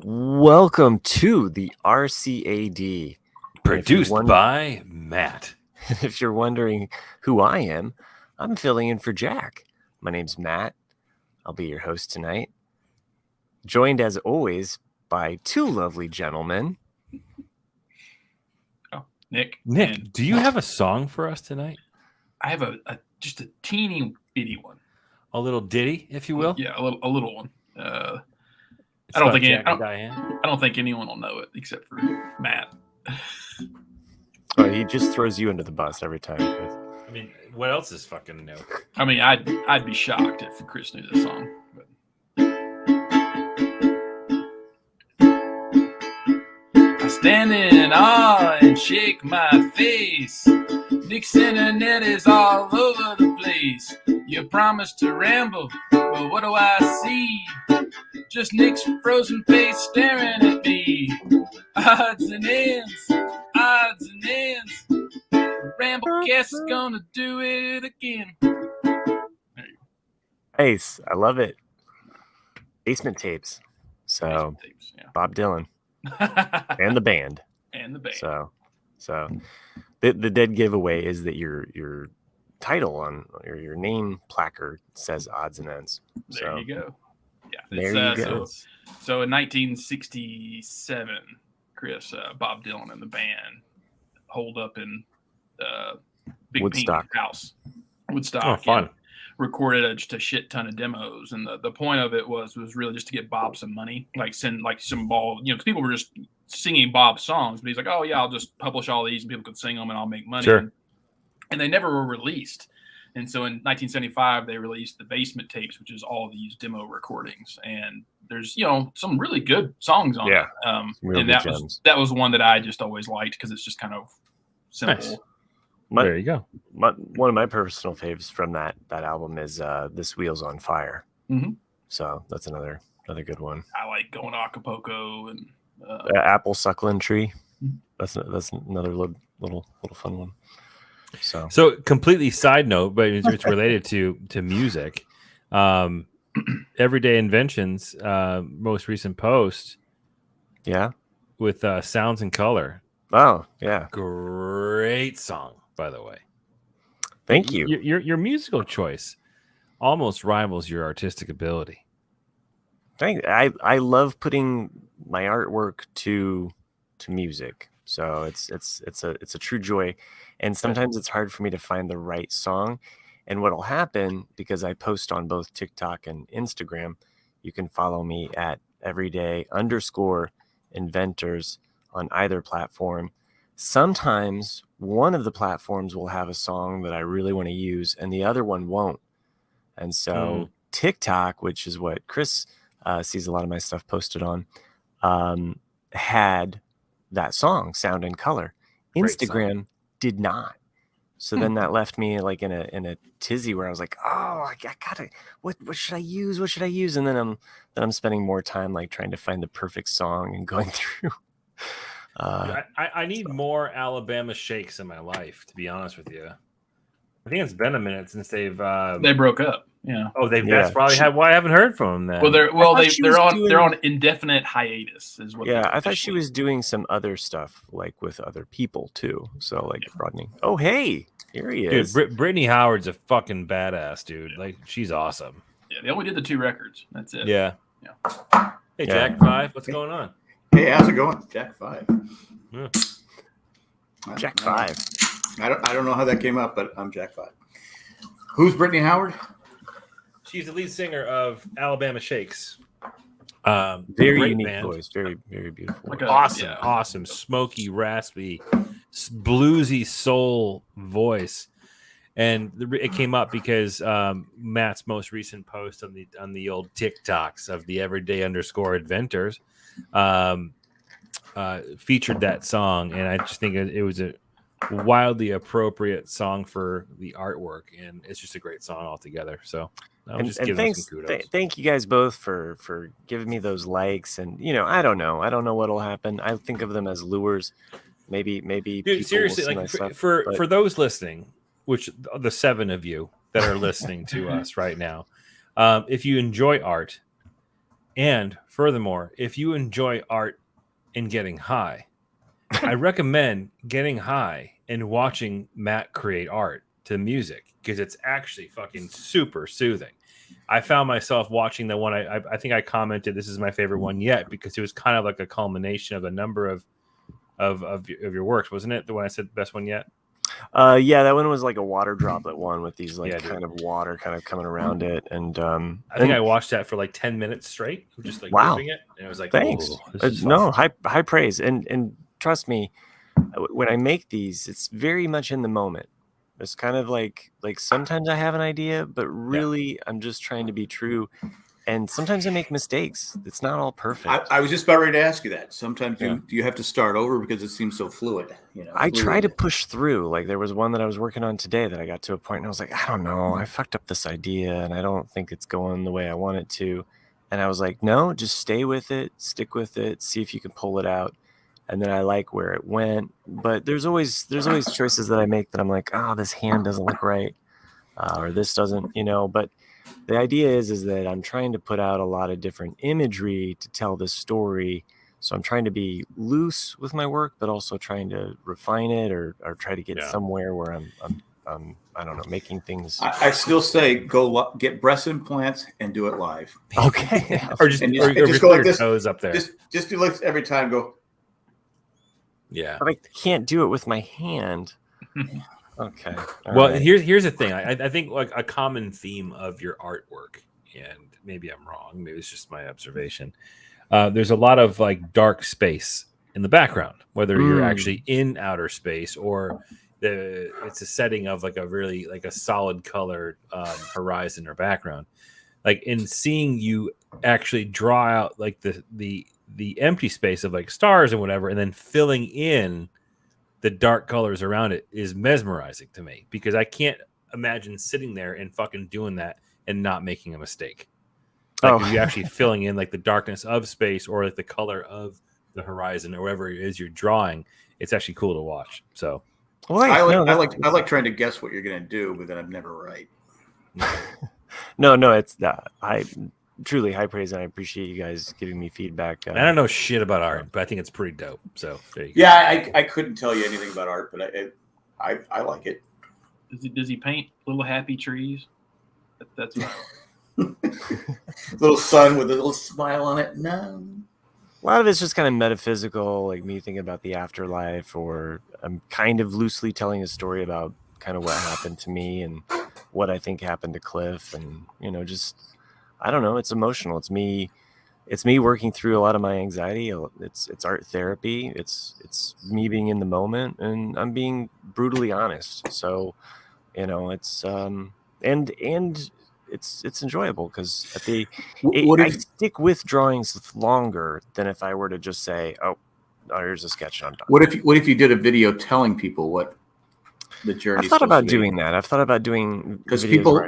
Welcome to the RCAD. Produced by Matt. If you're wondering who I am, I'm filling in for Jack. My name's Matt. I'll be your host tonight. Joined as always by two lovely gentlemen. Oh, Nick. Nick, do you have a song for us tonight? I have just a teeny bitty one. A little ditty, if you will. Yeah, a little one. It's I don't about think Jack and Diane. I don't think anyone will know it except for Matt. Oh, he just throws you under the bus every time. Chris. I mean, what else is fucking new? I mean, I'd be shocked if Chris knew this song. But. I stand in awe and shake my face. Nick's internet is all over the place. You promised to ramble, but what do I see? Just Nick's frozen face staring at me. Odds and ends. Ramblecast is gonna do it again. Ace, I love it. Basement Tapes. So, Tapes, yeah. Bob Dylan and the band. So the dead giveaway is that your title on your name placard says Odds and Ends. There you go. Yeah, there you go. So in 1967, Chris, Bob Dylan and the band holed up in Big Woodstock Pink house. Woodstock. Oh, fun. Recorded just a shit ton of demos, and the point of it was really just to get Bob some money, like send like some ball, because people were just singing Bob's songs, but he's like, oh yeah, I'll just publish all these and people could sing them and I'll make money. Sure. And they never were released. And so in 1975, they released the Basement Tapes, which is all these demo recordings. And there's, some really good songs on it. And that was one that I just always liked because it's just kind of simple. Nice. There you go. One of my personal faves from that album is This Wheel's on Fire. Mm-hmm. So that's another good one. I like Going to Acapulco and Apple Suckling Tree. That's another little fun one. So completely side note, but it's related to music. Everyday Inventions, most recent post. Yeah. With Sounds and Color. Oh, yeah. Great song, by the way. Thank you. Your musical choice almost rivals your artistic ability. I love putting my artwork to music. So it's a true joy. And sometimes it's hard for me to find the right song. And what'll happen, because I post on both TikTok and Instagram, you can follow me at everyday_inventors on either platform. Sometimes one of the platforms will have a song that I really want to use and the other one won't. And so TikTok, which is what Chris sees a lot of my stuff posted on, had that song, Sound and Color. Instagram did not. So then that left me like in a tizzy where I was like, oh, I gotta, what should I use? What should I use? And then I'm spending more time like trying to find the perfect song and going through. I need more Alabama Shakes in my life, to be honest with you. I think it's been a minute since they broke up. Yeah. Oh, that's probably why I haven't heard from them. Then. They're on indefinite hiatus, is what. Yeah, I thought she was doing some other stuff like with other people too. So like broadening. Oh, hey, here he is. Dude, Brittany Howard's a fucking badass, dude. Like she's awesome. Yeah, they only did the 2 records. That's it. Yeah. Hey, Jack 5, what's going on? Hey, how's it going, Jack 5? Yeah. Jack 5. I don't know how that came up, but I'm Jack 5. Who's Brittany Howard? She's the lead singer of Alabama Shakes. Very unique voice, very, very beautiful. Like awesome, smoky, raspy, bluesy soul voice. And it came up because Matt's most recent post on the old TikToks of the everyday_inventors featured that song, and I just think it was a wildly appropriate song for the artwork, and it's just a great song altogether. So I'm just giving them some kudos. Thank you guys both for giving me those likes, and I don't know what'll happen. I think of them as lures. Maybe Dude, seriously, like for those listening, which the 7 of you that are listening to us right now, if you enjoy art, And furthermore, if you enjoy art and getting high, I recommend getting high and watching Matt create art to music because it's actually fucking super soothing. I found myself watching the one I think I commented this is my favorite one yet because it was kind of like a culmination of a number of your works, wasn't it? The one I said best one yet. Yeah, that one was like a water droplet one with these like Yeah, kind of water kind of coming around it, and I think I watched that for like 10 minutes straight, just like Wow. ripping it, and it was like, thanks. "Oh, this is No, fun." high praise, and trust me, when I make these, it's very much in the moment. It's kind of like sometimes I have an idea, but really I'm just trying to be true. And sometimes I make mistakes. It's not all perfect. I was just about ready to ask you that. Sometimes Yeah. you have to start over because it seems so fluid. You know, I try fluid. to push through. Like there was one that I was working on today that I got to a point and I was like, I don't know, I fucked up this idea and I don't think it's going the way I want it to. And I was like, no, just stay with it, stick with it, see if you can pull it out. And then I like where it went. But there's always choices that I make that I'm like, oh, this hand doesn't look right, or this doesn't, But the idea is that I'm trying to put out a lot of different imagery to tell this story. So I'm trying to be loose with my work, but also trying to refine it or try to get somewhere where I'm I don't know, making things. I still say go get breast implants and do it live. Okay. or just go like this. Toes up there. Just do like every time. Go. Yeah. But I can't do it with my hand. Okay. Well, right. here's the thing. I think like a common theme of your artwork, and maybe I'm wrong, maybe it's just my observation. There's a lot of like dark space in the background, whether you're actually in outer space or it's a setting of like a really like a solid colored horizon or background. Like in seeing you actually draw out like the empty space of like stars and whatever, and then filling in the dark colors around it is mesmerizing to me because I can't imagine sitting there and fucking doing that and not making a mistake. Like if you actually filling in like the darkness of space or like the color of the horizon or whatever it is you're drawing, it's actually cool to watch. So I like trying to guess what you're gonna do, but then I'm never right. No, it's I truly high praise, and I appreciate you guys giving me feedback. I don't know shit about art, but I think it's pretty dope. So there you go. Yeah, I couldn't tell you anything about art, but I like it. Does he paint little happy trees? That's what I Little sun with a little smile on it. No. A lot of it's just kind of metaphysical, like me thinking about the afterlife, or I'm kind of loosely telling a story about kind of what happened to me and what I think happened to Cliff, and just I don't know. It's emotional. It's me working through a lot of my anxiety. It's art therapy. It's me being in the moment, and I'm being brutally honest. So, it's and it's enjoyable because I stick with drawings longer than if I were to just say, oh, here's a sketch and I'm done. What if you did a video telling people what the journey? I've thought about doing that. I've thought about doing because people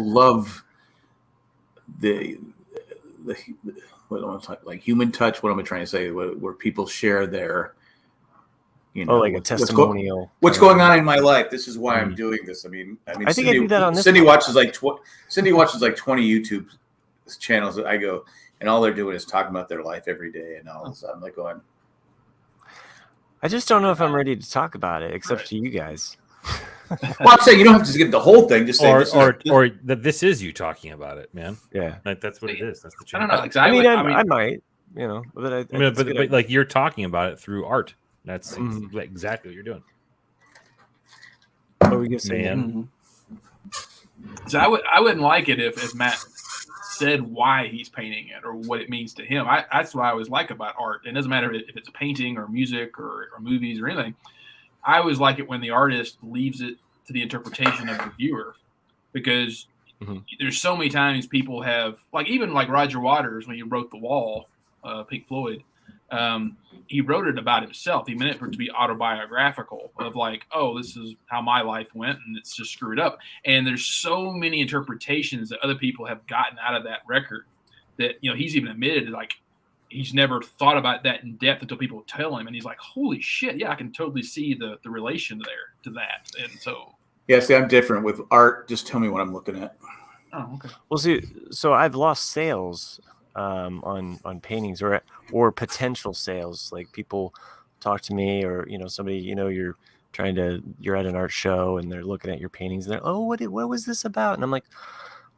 love the what am I talking, like human touch. What am I trying to say? Where people share their, like a testimonial. What's going on in my life? This is why I'm doing this. I mean, I think Cindy, I do that on this. Cindy watches like 20 YouTube channels. I go, and all they're doing is talking about their life every day, and all. So I'm like going. I just don't know if I'm ready to talk about it, except to you guys. Well, I'm saying you don't have to get the whole thing. Just say or that this is you talking about it, man. Yeah, like that's what it is. That's the I channel. don't know. I might, but but like you're talking about it through art. That's exactly what you're doing. What we gonna say, man? So I wouldn't like it if Matt said why he's painting it or what it means to him. That's what I always like about art. It doesn't matter if it's painting or music or movies or anything. I always like it when the artist leaves it to the interpretation of the viewer, because there's so many times people have, like even like Roger Waters when he wrote The Wall, Pink Floyd, he wrote it about himself. He meant it for it to be autobiographical of like, oh, this is how my life went and it's just screwed up. And there's so many interpretations that other people have gotten out of that record that, he's even admitted like he's never thought about that in depth until people tell him. And he's like, holy shit. Yeah, I can totally see the relation there to that. And so. Yeah, see, I'm different with art. Just tell me what I'm looking at. Oh, okay. Well, see, so I've lost sales on paintings or potential sales. Like people talk to me, or somebody you're at an art show and they're looking at your paintings and they're, oh, what was this about? And I'm like,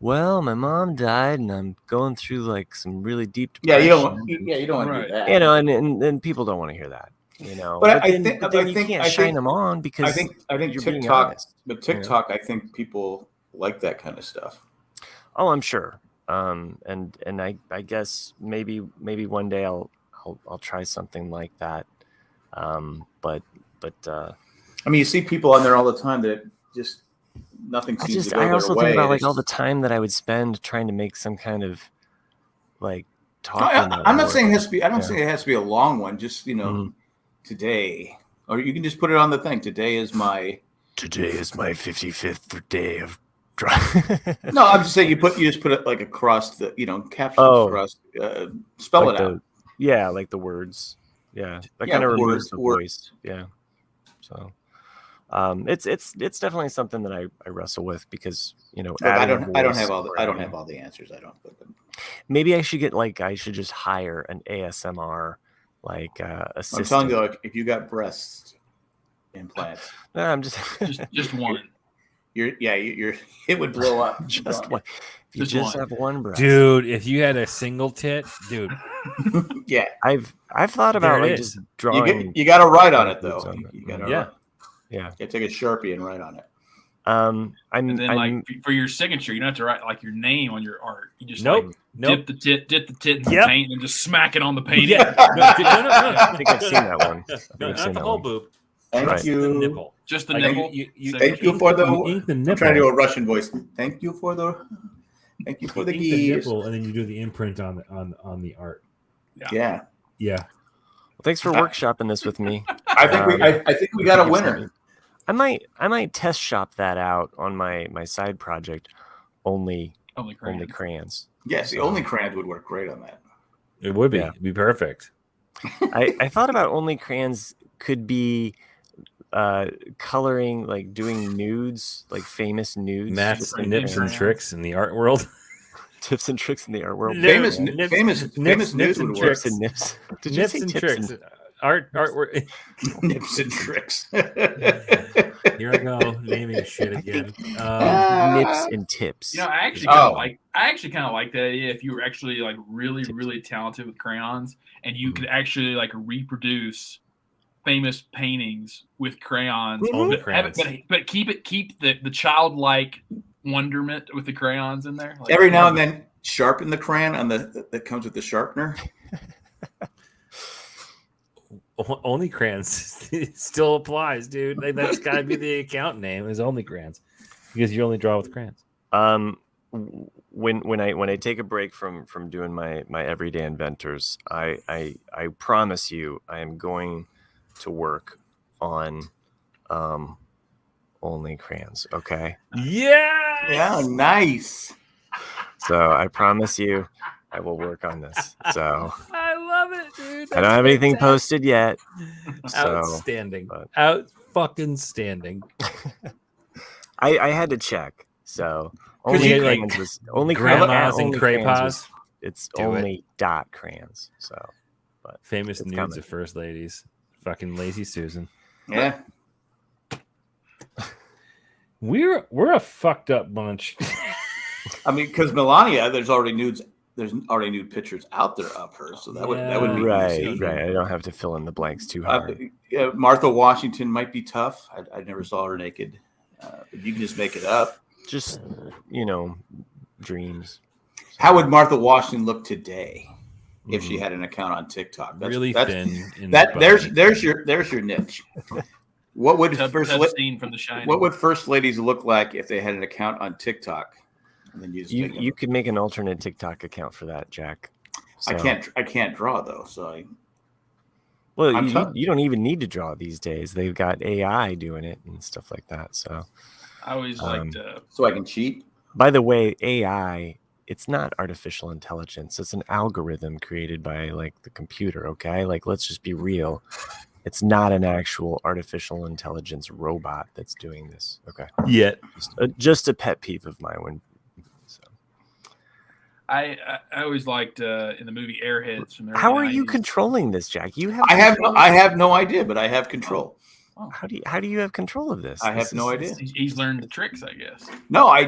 well, my mom died and I'm going through like some really deep Yeah, depression. you don't want to Right. do that. And people don't want to hear that. But I then, think- but then I you think- can't I shine think- them on because I think you're being TikTok, honest, but TikTok, I think people like that kind of stuff. Oh, I'm sure. And I guess maybe one day I'll try something like that. But I mean, you see people on there all the time that just nothing seems to go I their also way. think about and like it's all the just- time that I would spend trying to make some kind of like talking. I'm not saying it has to be. I don't Yeah. think it has to be a long one. Just Mhm. today, or you can just put it on the thing. Today is my. Today is my 55th day of No, I'm just saying you just put it like across the captions Oh. across. Spell like it out. Yeah, like the words. Yeah, that Yeah, kind of removes words- the word- voice. Yeah. So, it's definitely something that I wrestle with because Look, I adding don't. a I don't voice have all. The, or I don't adding- have all the answers. I don't. But, Maybe I should just hire an ASMR like I'm assistant. telling you, like, if you got breast implants, No, I'm just Just one. you're it would blow up. just one. If you Just just one. have one breast, Dude, if you had a single tit, dude, Yeah, I've thought There about it like is. just drawing. you got to write on it though. on it. You got to Yeah. Yeah. take a Sharpie and write on it. I'm And then, I'm like, for your signature, you don't have to write like your name on your art. You just nope, like, nope. dip the tit in some Yep. paint and just smack it on the painting. Yeah, no, dude, no. I think I've seen that one. I think No, I've not seen the that whole one. boob. Thank Right. Just the you. nipple. Just the Like, nipple. you Thank you for the. you ink the I'm nipple. trying to do a Russian voice. Thank you for the. Thank you for the ink the geese. nipple, and then you do the imprint on the art. Yeah, Yeah. Well, thanks for workshopping this with me. I think we. I think we got a winner. I might test shop that out on my side project. Only Only crayons. crayons. Yes, the only crayons would work great on that. It would be. Yeah. It'd be perfect. I thought about only crayons could be coloring, like doing nudes, like famous nudes. Matt's just like nips and crayons. tricks in the art world. Tips and tricks in the art world. No, Famous, nips- famous, nips- famous nips news and would tricks. Tips and nips. Did you Nips say and tips tricks. and Art. work. Nips and tricks. Here I go naming shit again. nips and tips? I actually kind of like that idea. If you were actually like really talented with crayons, and you could actually like reproduce famous paintings with crayons, Only but, crayons. but keep the childlike wonderment with the crayons in there. Like, Every now and then, sharpen the crayon on that comes with the sharpener. Only crayons still applies, dude. Like, that's got to be the account name is Only Crayons, because you only draw with crayons. When I take a break from doing my everyday inventors, I promise you I am going to work on only crayons. Okay, Yeah. Yeah, nice. so I promise you I will work on this. So I love it, dude. I don't have anything posted yet. So Outstanding. but- Out fucking standing. I had to check. So Could only you, like, crayons was only Grandmas crayons- and only crayons was- craypas. It's Do it. only dot crayons. So Famous It's nudes coming. of first ladies. Fucking lazy Susan. Yeah. We're a fucked up bunch. I mean, because Melania, there's already nude pictures out there of her, so that would be right. easy. I don't have to fill in the blanks too hard. Martha Washington might be tough. I never saw her naked. You can just make it up. Just dreams. How would Martha Washington look today if she had an account on TikTok? Really thin. In That the there's your niche. What would Tubstein from The Shining. what would first ladies look like if they had an account on TikTok? And then you just make them- You could make an alternate TikTok account for that, Jack. So, I can't draw though, so Well, I'm you don't even need to draw these days. They've got AI doing it and stuff like that. So, I always liked. I can cheat. by the way, AI, it's not artificial intelligence. It's an algorithm created by like the computer. Okay, like let's just be real. It's not an actual artificial intelligence robot that's doing this. Okay, Yet. just a pet peeve of mine. So I always liked in the movie Airheads from the How are early you 90s. controlling this, Jack? You have I have control? I have no idea, but I have control. How do you have control of this? I This have no is- idea. He's learned the tricks, I guess. No, I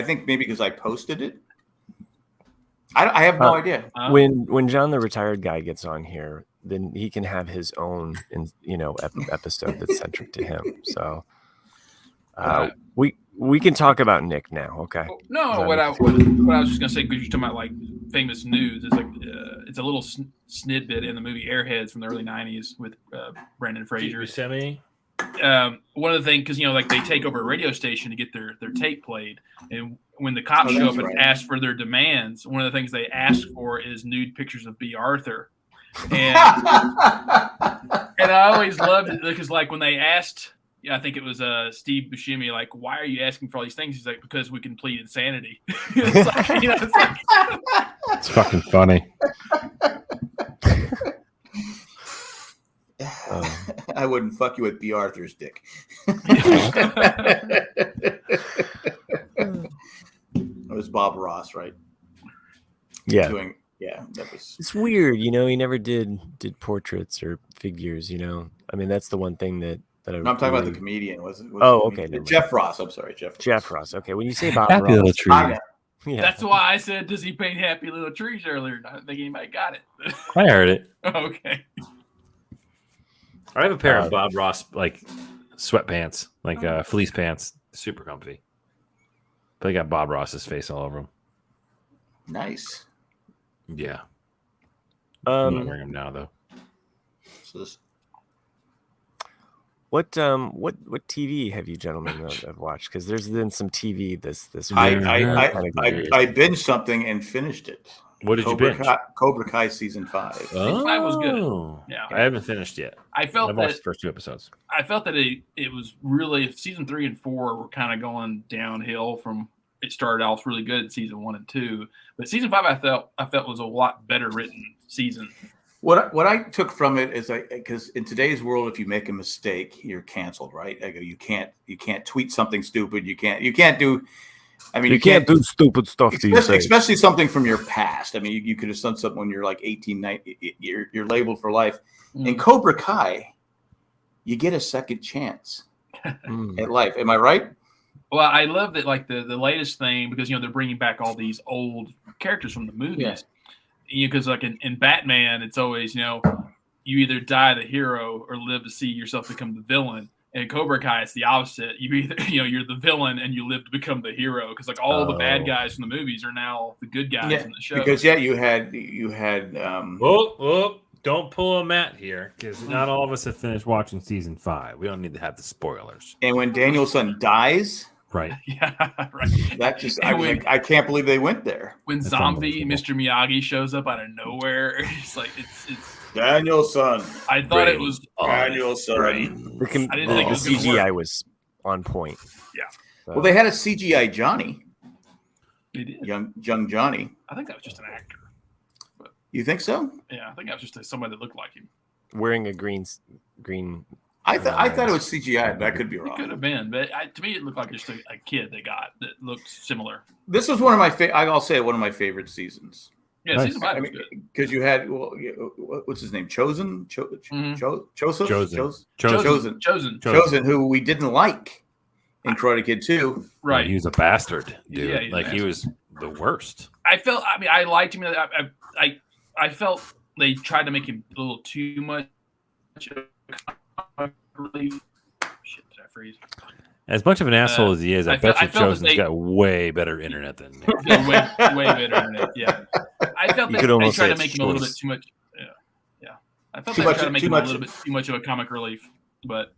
think maybe because I posted it. I have no idea. When John the retired guy gets on here, then he can have his own episode that's centric to him. So we can talk about Nick now. Okay. No, what I was just gonna say, because you're talking about like famous nudes, it's like it's a little snidbit in the movie Airheads from the early '90s with Brendan Fraser. Buscemi. One of the things, because like they take over a radio station to get their tape played, and when the cops show up and ask for their demands, one of the things they ask for is nude pictures of B. Arthur, and I always loved it because like when they asked. Yeah, I think it was Steve Buscemi. Like, why are you asking for all these things? He's like, because we can plead insanity. It's like, it's fucking funny. I wouldn't fuck you with B. Arthur's dick. It was Bob Ross, right? Yeah. That was. It's weird, he never did portraits or figures. I mean, that's the one thing that I. No, I'm talking about the comedian. Was okay. Jeff Ross. I'm sorry, Jeff Ross. Okay, when you say Bob Happy Ross, Little Tree. yeah. That's why I said, does he paint happy little trees earlier? I don't think anybody got it. I heard it. Okay. I have a pair of Bob Ross like sweatpants, like fleece pants, super comfy. But they got Bob Ross's face all over them. Nice. Yeah. I'm not wearing them now though. So this, What TV have you gentlemen have watched? Because there's been some TV this week. I binged something and finished it. What did you binge? Cobra Kai season 5. Oh, 5 was good. Yeah. I haven't finished yet. I felt I've watched that the first 2 episodes. I felt that it was really season 3 and 4 were kind of going downhill from. It started off really good in season 1 and 2, but season 5 I felt was a lot better written season. What I took from it is because in today's world, if you make a mistake, you're canceled, right? I go, you can't tweet something stupid. You can't do. I mean, you can't do stupid stuff these days. Especially something from your past. I mean, you could have done something when you're like 18, 19, you're labeled for life. In Cobra Kai, you get a second chance at life. Am I right? Well, I love that, like the latest thing, because they're bringing back all these old characters from the movies. Because like in Batman, it's always you either die the hero or live to see yourself become the villain. And in Cobra Kai, it's the opposite. You either you're the villain and you live to become the hero. Because like all the bad guys from the movies are now the good guys in the show. Because you had. Don't pull a Matt here, because not all of us have finished watching season 5. We don't need to have the spoilers. And when Danielson dies, right? Yeah, right. That just I can't believe they went there. When That's zombie Mr. Miyagi shows up out of nowhere, it's like it's Danielson. I thought it was Danielson. I The didn't think it was gonna CGI work. was on point. Yeah. So, Well, they had a CGI Johnny, They did. young Johnny. I think that was just an actor. You think so? Yeah, I think that was just somebody that looked like him. wearing a green. I thought it was CGI, but I could be It could wrong. have been, but to me, it looked like just a kid they got that looked similar. This was one of my I'll say one of my favorite seasons. Yeah, Nice. season 5 I was mean, good. because you had what's his name? Chosen, Chosen, who we didn't like in Karate Kid 2. Right. He was a bastard, dude. Yeah, he's a like he was the worst. I felt. I mean, I liked him. I felt they tried to make him a little too much. Really, shit, did I freeze? As much of an asshole as he is, I bet you I felt that Chosen's they- got way better internet than me. Yeah, way better than it. Yeah, I felt You that could they almost tried say to make it's him a little bit choice. too much. Yeah. I felt Too they much- tried to make too him much- a little bit too much of a comic relief, but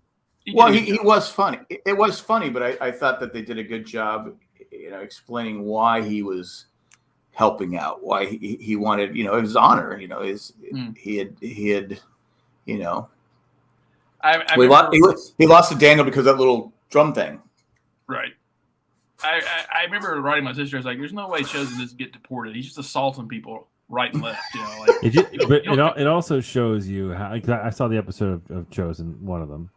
Well, he was funny. It was funny, but I thought that they did a good job, explaining why he was helping out, why he wanted, his honor, he had, I he remember, lost to Daniel because of that little drum thing. right. I remember writing my sister. I was like, "There's no way Chosen doesn't get deported. He's just assaulting people right and left." It also shows you how. I saw the episode of Chosen, one of them,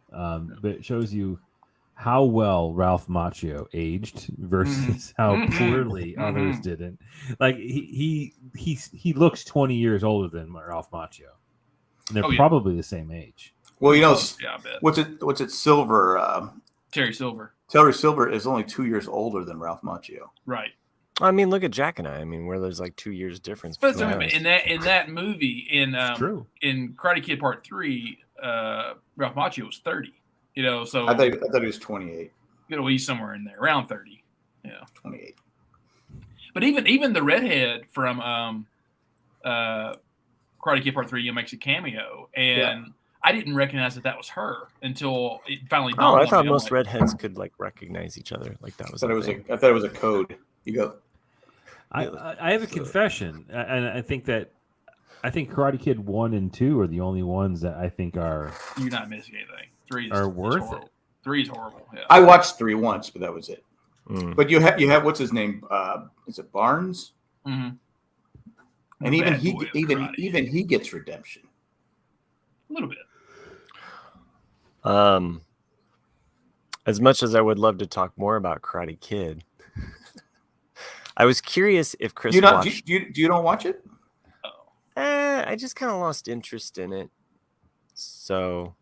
but it shows you how well Ralph Macchio aged versus how poorly others didn't. Like he looks 20 years older than Ralph Macchio. And they're probably the same age. Well, you know, yeah, I bet. what's it? Silver. Terry Silver. Terry Silver is only 2 years older than Ralph Macchio. Right. I mean, look at Jack and I. I mean, where there's like 2 years difference. But in that movie in Karate Kid Part 3, Ralph Macchio was 30. You know, so I thought he was 28. You know, he's somewhere in there, around 30. Yeah, 28. But even the redhead from Karate Kid Part 3 makes a cameo, and I didn't recognize that was her until it finally dawned on me. I thought most redheads could like recognize each other. Like that was. I thought it was a code. You go. I have a confession, and I think Karate Kid 1 and 2 are the only ones that I think are. You're not missing anything. 3 are worth it. 3 is horrible. Yeah. I watched 3 once, but that was it. But you have what's his name? Is it Barnes? Mm-hmm. And even he gets redemption. A little bit. As much as I would love to talk more about Karate Kid, I was curious if Chris watched. You don't watch it? I just kind of lost interest in it. So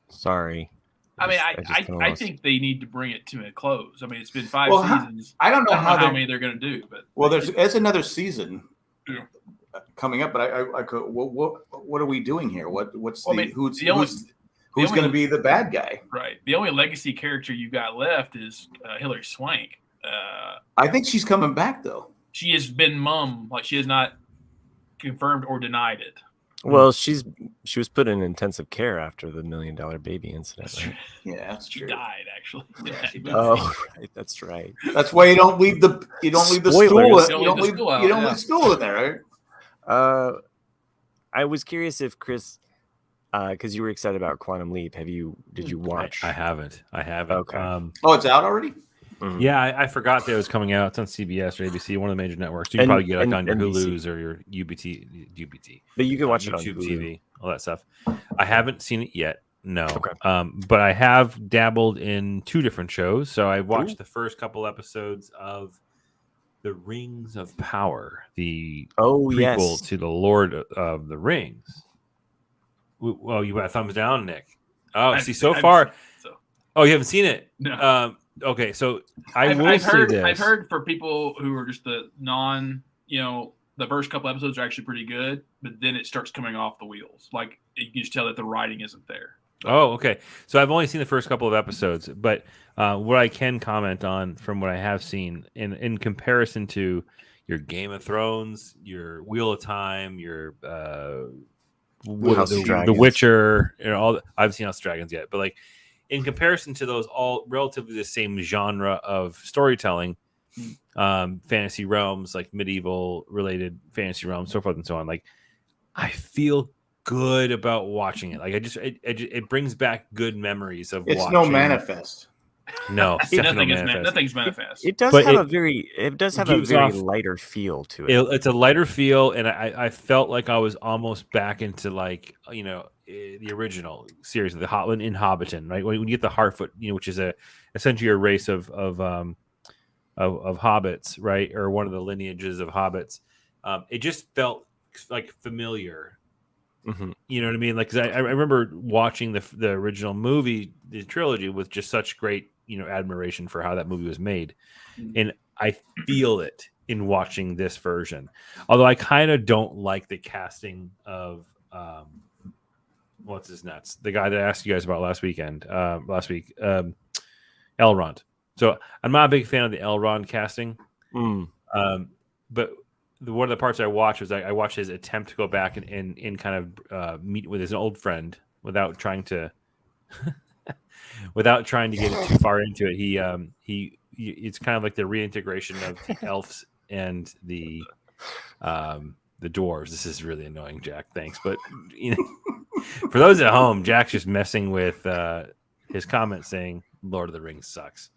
sorry. I think they need to bring it to a close. I mean, it's been 5 seasons. I don't know how many they're going to do, but there's another season coming up. But I could. What are we doing here? Who's going to be the bad guy? Right. The only legacy character you got left is Hilary Swank. I think she's coming back though. She has been mum, like she has not confirmed or denied it. Well, she was put in intensive care after the $1 Million Baby incident. Right? Yeah, that's true. She died actually. Yeah, oh, right, that's right. That's why you don't leave the stool. You don't leave the stool in there, right? I was curious if Chris, because you were excited about Quantum Leap. Did you watch? I haven't. Okay. It's out already. Mm-hmm. Yeah, I forgot that it was coming out. It's on CBS or ABC, one of the major networks. You can probably get it on your Hulu's or your UBT. But you can watch it on YouTube TV, all that stuff. I haven't seen it yet. No. Okay. But I have dabbled in 2 different shows. So I watched the first couple episodes of The Rings of Power, the prequel to the Lord of the Rings. Well, you got a thumbs down, Nick. Oh, so far. Oh, you haven't seen it? No. Okay, so I've heard for people who are just the the first couple episodes are actually pretty good, but then it starts coming off the wheels. Like you can just tell that the writing isn't there. Oh, okay. So I've only seen the first couple of episodes, but what I can comment on from what I have seen in comparison to your Game of Thrones, your Wheel of Time, your The Witcher, I haven't seen House of Dragons yet, but like. In comparison to those all relatively the same genre of storytelling, fantasy realms, like medieval related fantasy realms, so forth and so on, like I feel good about watching it. Like it brings back good memories of it's watching. No Manifest. No, nothing's Manifest. It does have a very lighter feel to it. It's a lighter feel, and I felt like I was almost back into like the original series of the Hobbiton, right? When you get the Harfoot, which is essentially a race of hobbits, right, or one of the lineages of hobbits. It just felt like familiar. Mm-hmm. You know what I mean? Like, 'cause I remember watching the original movie, the trilogy, with just such great admiration for how that movie was made, and I feel it in watching this version. Although I kind of don't like the casting of what's his nuts, the guy that I asked you guys about last week, Elrond. So I'm not a big fan of the Elrond casting, but one of the parts I watched was I watched his attempt to go back and kind of meet with his old friend without trying to get too far into it. He it's kind of like the reintegration of the elves and the dwarves. This is really annoying, Jack. Thanks, but for those at home, Jack's just messing with his comment saying Lord of the Rings sucks.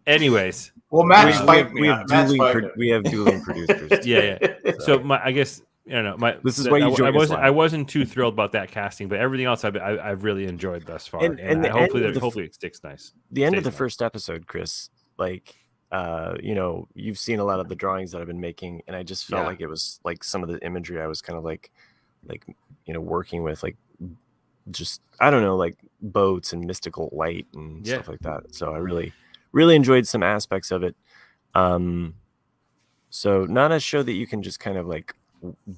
Anyways, well, Matt's we have dueling producers. Yeah. So I guess you know, This is why you joined us I live. wasn't too thrilled about that casting, but everything else I've really enjoyed thus far, and the hopefully end of hopefully it sticks nice. The end of Stays the nice. first episode, Chris, like, you know, you've seen a lot of the drawings that I've been making, and I just felt Yeah. like it was like some of the imagery I was kind of like, you know, working with, like, just, I don't know, like boats and mystical light and Yeah. stuff like that. So I really, really enjoyed some aspects of it. So not a show that you can just kind of like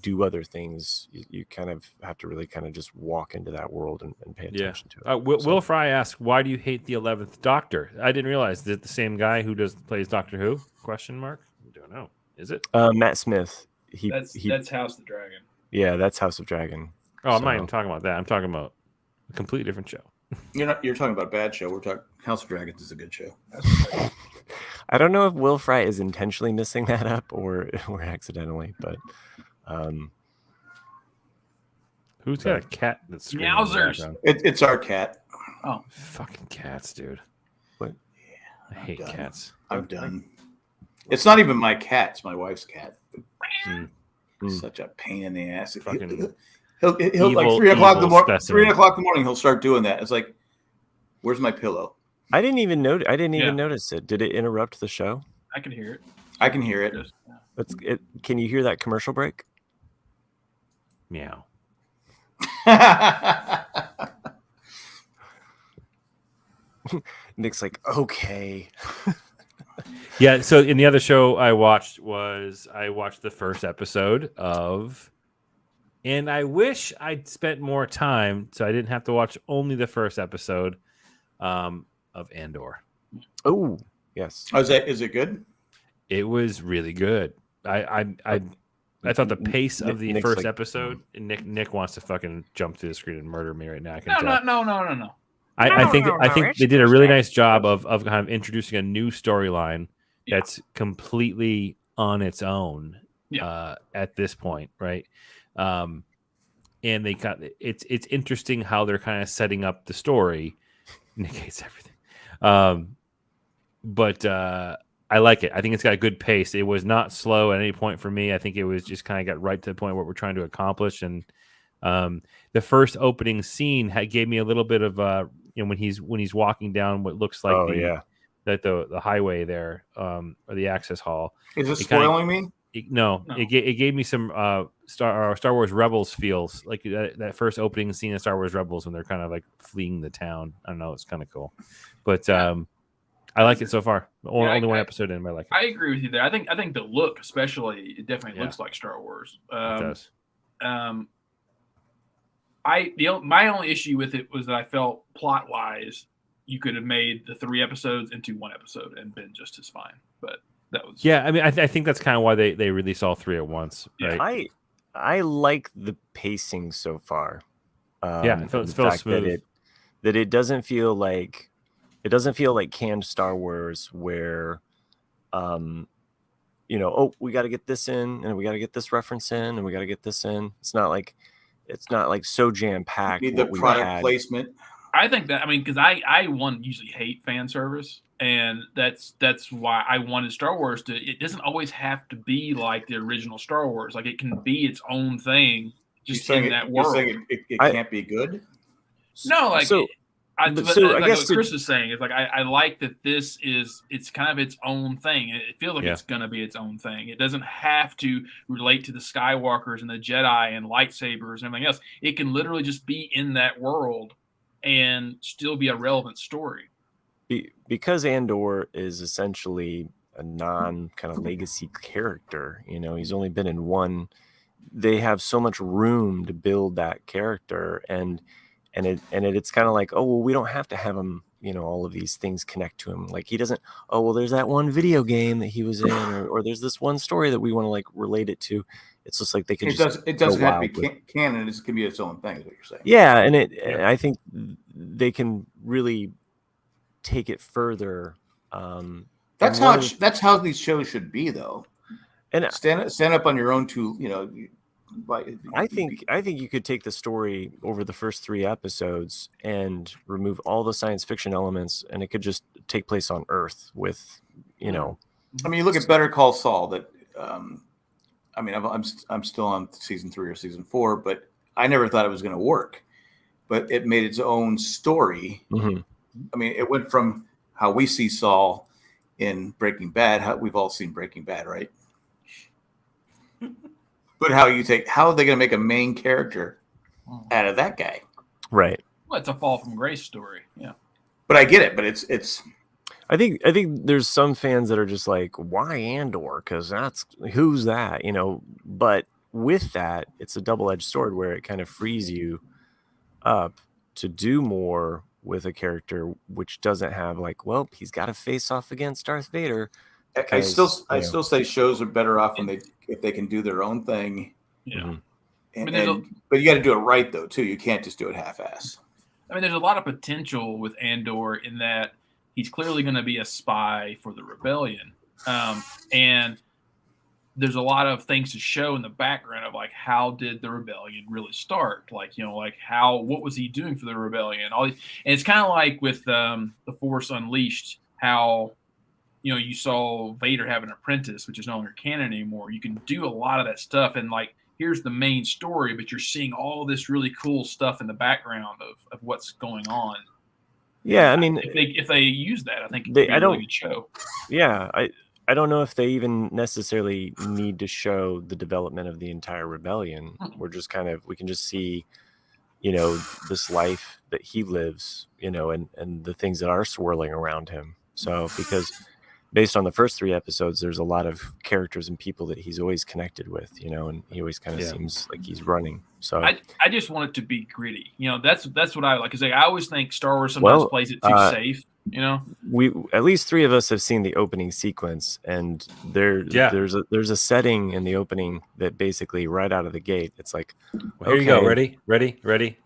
do other things. You kind of have to really kind of just walk into that world and pay Yeah. attention to it. Will Fry asked, "Why do you hate the 11th Doctor?" I didn't realize that the same guy who plays Doctor Who? Question mark. I don't know. Is it? Matt Smith. That's House of the Dragon. Yeah, that's House of Dragon. Oh, I'm not even talking about that. I'm talking about a completely different show. You're talking about a bad show. We're talking House of Dragons is a good show. I don't know if Will Fry is intentionally missing that up or accidentally, but Who's got a cat that's screaming in the Meowsers. background? It's our cat. Fucking cats, dude. What? I hate done. cats. I'm done. It's not even my cat. It's my wife's cat. Mm. Such a pain in the ass. Fucking He'll like evil, 3 o'clock in the evil morning. specimen. 3 o'clock in the morning, he'll start doing that. It's like, where's my pillow? I didn't even notice. I didn't even Yeah. notice it. Did it interrupt the show? I can hear it. I can hear it. Can you hear that commercial break? Meow. Nick's like, okay. Yeah. So in the other show I watched the first episode of, and I wish I'd spent more time so I didn't have to watch only the first episode of Andor. Oh, yes. Oh, is it good? It was really good. I thought the pace of the Nick's first like, episode. And Nick wants to fucking jump through the screen and murder me right now. I can No, tell. no. I think they did a really nice job of kind of introducing a new storyline Yeah. that's completely on its own Yeah. at this point, right? And they got it's interesting how they're kind of setting up the story. Nick hates everything, but I like it. I think it's got a good pace. It was not slow at any point for me. I think it was just kind of got right to the point what we're trying to accomplish. And the first opening scene gave me a little bit of when he's walking down what looks like the highway there or the access hall. Is it It kinda- spoiling me? No. It gave me some Star Wars Rebels feels like that first opening scene of Star Wars Rebels when they're kind of like fleeing the town. I don't know, it's kind of cool, but I like it so far. Only one episode in, but I like it. I agree with you there. I think the look, especially, it definitely looks like Star Wars. It does. My only issue with it was that I felt plot wise, you could have made the 3 episodes into 1 episode and been just as fine. But that was I mean, I think that's kind of why they release all 3 at once, Yeah. right? I like the pacing so far. It feels the fact smooth. That it doesn't feel like canned Star Wars where, we got to get this in and we got to get this reference in and we got to get this in. It's not like so jam packed. Need the product placement. I think that, I mean, because I usually hate fan service, and that's why I wanted Star Wars to. It doesn't always have to be like the original Star Wars. Like, it can be its own thing, just in that world. You're saying it can't be good? No, like. So- I But guess guess what Chris is saying is like I like that it's kind of its own thing. It feels like it's gonna be its own thing. It doesn't have to relate to the Skywalkers and the Jedi and lightsabers and everything else. It can literally just be in that world and still be a relevant story. Because Andor is essentially a non kind of legacy character. He's only been in one. They have so much room to build that character it's kind of like, oh, well, we don't have to have him, all of these things connect to him. Like, he doesn't, oh, well, there's that one video game that he was in, or there's this one story that we want to like relate it to. It's just like they can It doesn't have to be canon. It can be its own thing, is what you're saying. Yeah. And I think they can really take it further. That's how these shows should be, though. And stand up on your own two, I think you could take the story over the first 3 episodes and remove all the science fiction elements, and it could just take place on Earth with, I mean, you look at Better Call Saul. That I mean, I'm still on season 3 or season 4, but I never thought it was going to work. But it made its own story. Mm-hmm. I mean, it went from how we see Saul in Breaking Bad. We've all seen Breaking Bad, right? But how are they going to make a main character out of that guy? Right. Well, it's a fall from grace story. Yeah. But I get it. But it's. I think there's some fans that are just like, why Andor? Because who's that? But with that, it's a double-edged sword where it kind of frees you up to do more with a character which doesn't have like, well, he's got to face off against Darth Vader. I still say shows are better off if they can do their own thing. Yeah. But you got to do it right though too. You can't just do it half-ass. I mean, there's a lot of potential with Andor in that he's clearly going to be a spy for the rebellion, and there's a lot of things to show in the background of like how did the rebellion really start? Like what was he doing for the rebellion? And it's kind of like with the Force Unleashed, how you saw Vader have an apprentice, which is no longer canon anymore. You can do a lot of that stuff, and like here's the main story, but you're seeing all this really cool stuff in the background of what's going on. Yeah, I mean, if they use that, I think it'd be a really good show. Yeah, I don't know if they even necessarily need to show the development of the entire rebellion. We can just see, this life that he lives, and the things that are swirling around him. So because based on the first 3 episodes, there's a lot of characters and people that he's always connected with, and he always kind of seems like he's running. So I just want it to be gritty. That's what I like. Because I always think Star Wars sometimes plays it too safe. We at least 3 of us have seen the opening sequence, and there's a setting in the opening that basically right out of the gate, it's like, here you go, ready.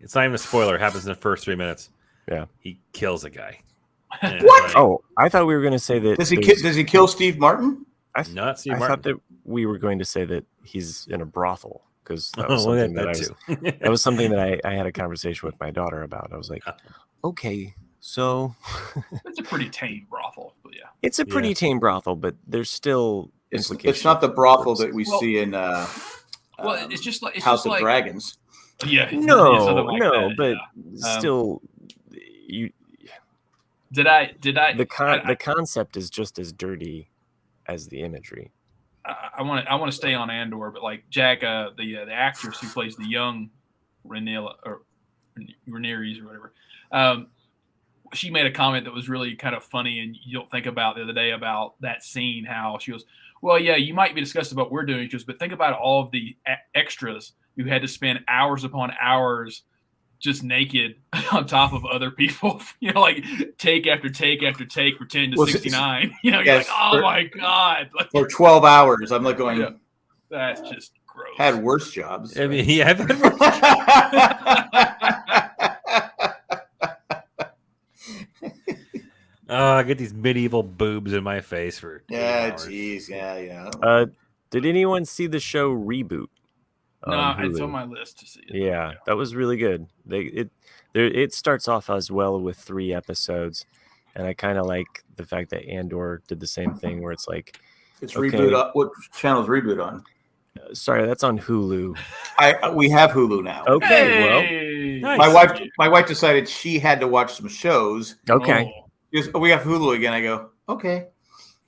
It's not even a spoiler. It happens in the first 3 minutes. Yeah, he kills a guy. What? Oh, I thought we were going to say that. Does he kill Steve Martin? I thought that we were going to say that he's in a brothel, because that was something that was something that I had a conversation with my daughter about. I was like, okay, so it's a pretty tame brothel, but yeah, it's a pretty tame brothel, but there's still implications. It's not the brothel that we see in it's just like House of Dragons. Yeah, but still, you. Did I? The concept is just as dirty as the imagery. I want to stay on Andor, but like Jack, the actress who plays the young Rhaenyra or whatever, she made a comment that was really kind of funny, and you don't think about the other day about that scene. How she goes, well, yeah, you might be disgusted about what we're doing, but think about all of the extras who had to spend hours upon hours just naked on top of other people, like take after take after take, pretending to 69. You're like, oh my god, for 12 hours. I'm like going, that's just gross. Had worse jobs. I mean, yeah. I get these medieval boobs in my face for 8 hours. Geez, yeah. Did anyone see the show Reboot? No, it's on my list to see it. Yeah, that was really good. It starts off as well with 3 episodes, and I kind of like the fact that Andor did the same thing, where it's like, it's Reboot. What channel is Reboot on? Sorry, that's on Hulu. We have Hulu now. Okay, well, nice. My wife decided she had to watch some shows. Okay, we have Hulu again. I go, okay.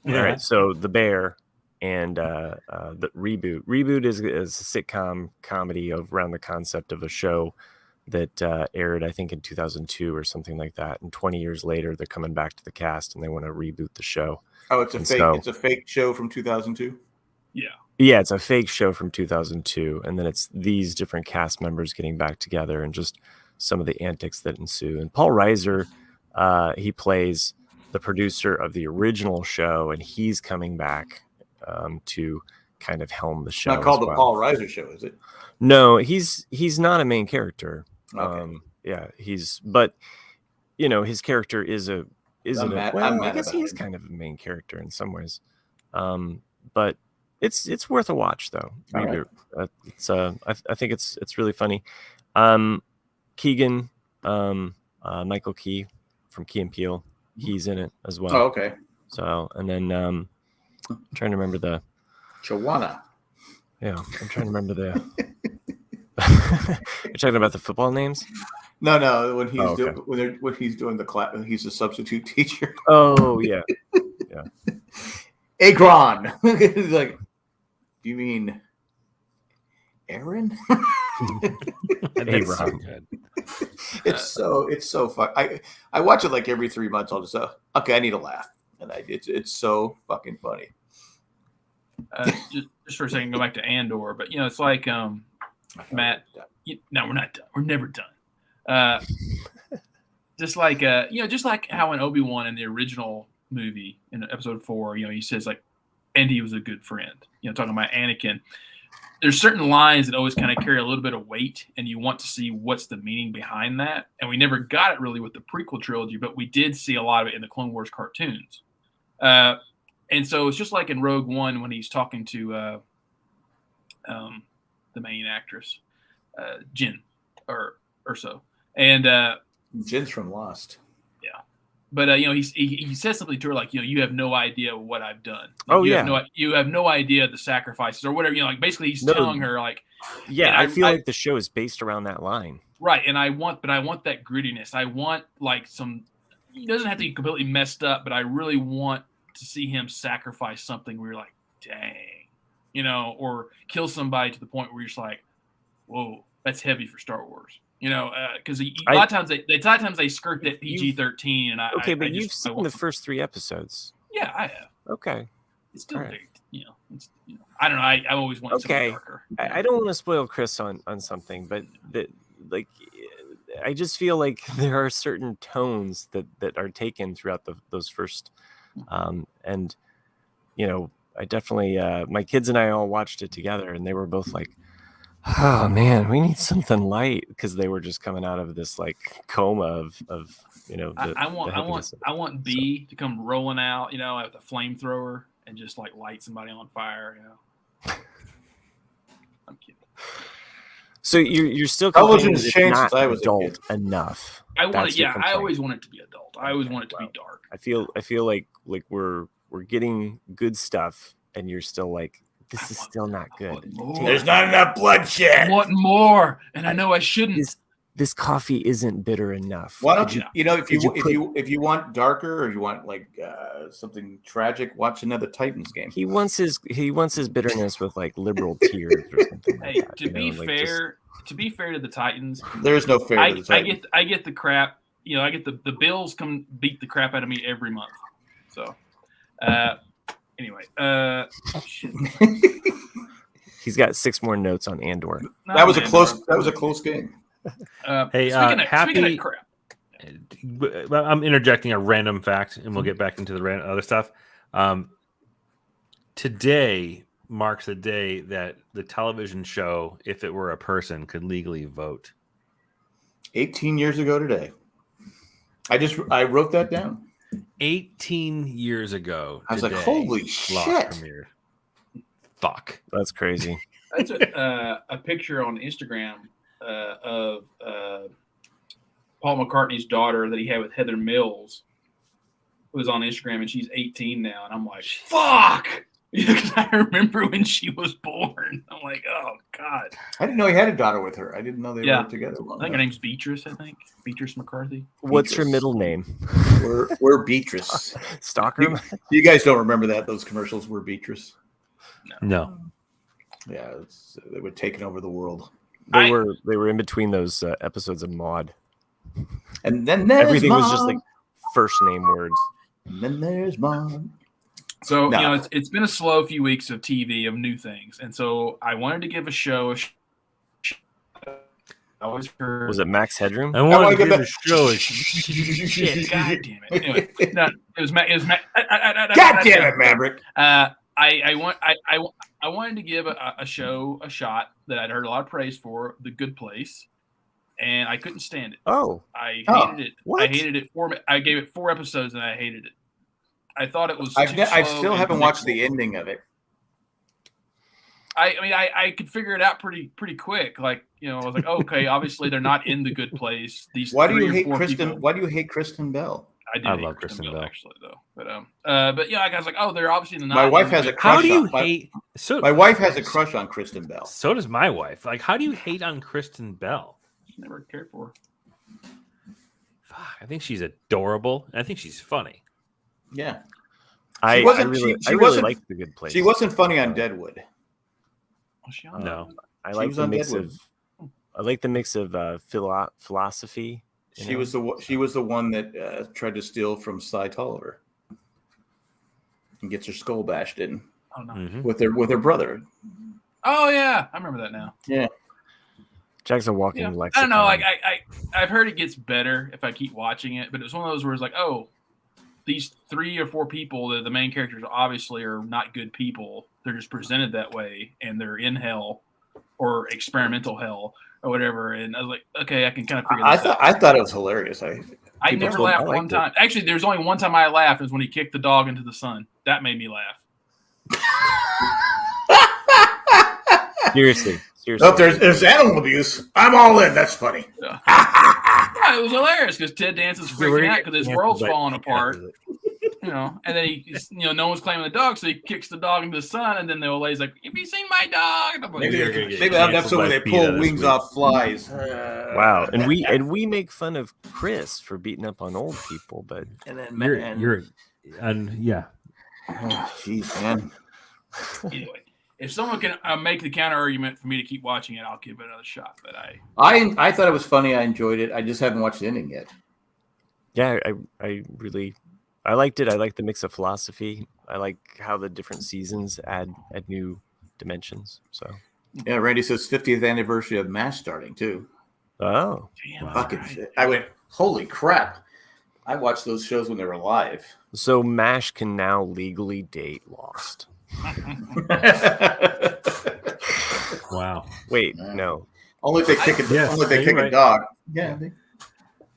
All right. So The Bear and the Reboot. Reboot is a sitcom comedy around the concept of a show that aired, I think, in 2002 or something like that. And 20 years later, they're coming back to the cast and they want to reboot the show. Oh, it's a fake show from 2002? Yeah, it's a fake show from 2002. And then it's these different cast members getting back together and just some of the antics that ensue. And Paul Reiser, he plays the producer of the original show, and he's coming back to kind of helm the show. Not called the Paul Reiser Show, is it? No, he's not a main character. Okay. But his character I guess he is kind of a main character in some ways. But it's worth a watch though. Right. I think it's really funny. Keegan, Michael Key from Key and Peele, he's in it as well. Oh, okay. So, and then I'm trying to remember the Joanna. Yeah, I'm trying to remember the. You're talking about the football names? No. When he's okay. when he's doing the class, he's a substitute teacher. Oh yeah. Agron. He's like, do you mean Aaron? That's so Ron. good. It's so fun. I watch it like every 3 months. I'll just okay, I need a laugh, and it's so fucking funny. Just for a second, go back to Andor, but it's like Matt. No, we're not done. We're never done. Just like just like how in Obi-Wan in the original movie in episode 4, he says like, and he was a good friend. Talking about Anakin. There's certain lines that always kind of carry a little bit of weight, and you want to see what's the meaning behind that. And we never got it really with the prequel trilogy, but we did see a lot of it in the Clone Wars cartoons. And so it's just like in Rogue One when he's talking to the main actress, Jyn, or so. And Jin's from Lost. but he says something to her like, you have no idea what I've done. Oh, you yeah. You have no idea the sacrifices or whatever. Like basically he's telling her like, yeah, I feel like the show is based around that line. right. And I want that grittiness. I want like he doesn't have to be completely messed up, but I really want to see him sacrifice something where you're like, dang, or kill somebody to the point where you're just like, whoa, that's heavy for Star Wars. Because a lot of times they skirt that PG-13, and but you've seen the first 3 episodes. Yeah, I have. Okay, It's still very, I don't know. I always want something darker. I don't want to spoil Chris on something, but I just feel like there are certain tones that are taken throughout those first, and I definitely my kids and I all watched it together, and they were both like, oh man, we need something light, because they were just coming out of this like coma of I want B to come rolling out, with a flamethrower and just like light somebody on fire. I'm kidding. So you're still Television's it's changed not since I was a adult kid. enough. I want That's it. your Yeah, I complaint. always want it to be adult. I always want it to be dark. I feel like we're getting good stuff, and you're still like, this is still not good. There's not enough bloodshed. I want more, and I know I shouldn't. This coffee isn't bitter enough. Why don't you? If you want darker, or you want like something tragic, watch another Titans game. He wants his bitterness with like liberal tears or something. Hey, like that, to be fair to the Titans, There's no fair to the Titans. I get the crap. I get the Bills come beat the crap out of me every month. So, anyway, shit. He's got 6 more notes on Andor. That was a close game. Hey, speaking of crap. I'm interjecting a random fact, and we'll get back into the other stuff. Today marks a day that the television show, if it were a person, could legally vote. 18 years ago today. I wrote that down. 18 years ago. I was like, today, holy Lost shit. premiered. Fuck. That's crazy. That's a picture on Instagram of Paul McCartney's daughter that he had with Heather Mills. It was on Instagram, and she's 18 now, and I'm like, fuck! Because I remember when she was born. I'm like, oh god. I didn't know he had a daughter with her. I didn't know they were together. I think her name's Beatrice. Beatrice McCarthy. What's her middle name? We're Beatrice. Stockholm. You guys don't remember that? Those commercials were Beatrice. No. Yeah, they were taking over the world. They were in between those episodes of Maude. And then there's everything Mom. was just like first name words. And then there's Mom. So it's been a slow few weeks of TV of new things, and so I wanted to give a show. I always heard. Was it Max Headroom? I want to give a show. Shit, God damn it! Anyway, no, it was Max. God damn it, Maverick! I wanted to give a show a shot that I'd heard a lot of praise for, The Good Place, and I couldn't stand it. I hated it. What? I hated it. I gave it 4 episodes and I hated it. I thought it was. I still haven't watched the ending of it. I mean, I could figure it out pretty quick. Like, I was like, okay, obviously they're not in the good place. These. Why do you hate Kristen? Why do you hate Kristen Bell? I do. I hate love Kristen Bell. actually, though. But yeah, I was like, oh, they're obviously in the. My 90s. wife has a crush. How do you on, hate? my wife has a crush on Kristen Bell. So does my wife. Like, how do you hate on Kristen Bell? Never cared for her. Fuck, I think she's adorable. And I think she's funny. Yeah, I wasn't- really, she I really wasn't- like The Good Place. she wasn't funny on Deadwood. Was she on No. I she like was the on mix Deadwood. I like the mix of philosophy. you She know? was the one that tried to steal from Cy Tolliver and gets her skull bashed in Oh no. Mhm. with her brother. Oh yeah, I remember that now. Jack's a walking Yeah. lexicon. I don't know. Like I've heard it gets better if I keep watching it, but it was one of those where it's like, oh, these 3 or 4 people, the main characters obviously are not good people. They're just presented that way, and they're in hell or experimental hell or whatever. And I was like, okay, I can kind of figure this out. I thought it was hilarious. I people never told me laughed I one liked it. time. Actually, there's only one time I laughed. It was when he kicked the dog into the sun. That made me laugh. Seriously. Oh, if there's animal abuse, I'm all in. That's funny. Yeah, it was hilarious because Ted Danson's freaking out because his world's falling apart. And then no one's claiming the dog, so he kicks the dog into the sun, and then the old lady's like, "Have you seen my dog?" And I'm like, Maybe You're gonna get maybe that canceled episode where by they PETA pull this wings week. off flies. Wow, and we make fun of Chris for beating up on old people, but and then Yeah. oh, jeez, man. anyway, if someone can make the counter argument for me to keep watching it, I'll give it another shot. But I thought it was funny. I enjoyed it. I just haven't watched the ending yet. yeah, I liked it. I like the mix of philosophy. I like how the different seasons add new dimensions. So Yeah, Randy says 50th anniversary of MASH starting too. oh, damn, Wow. that's Fucking, right. I went, holy crap! I watched those shows when they were live. so MASH can now legally date Lost. Wow. Wait, Yeah. no. Only if they kick Yes, only if they you're kick a right. dog. Yeah.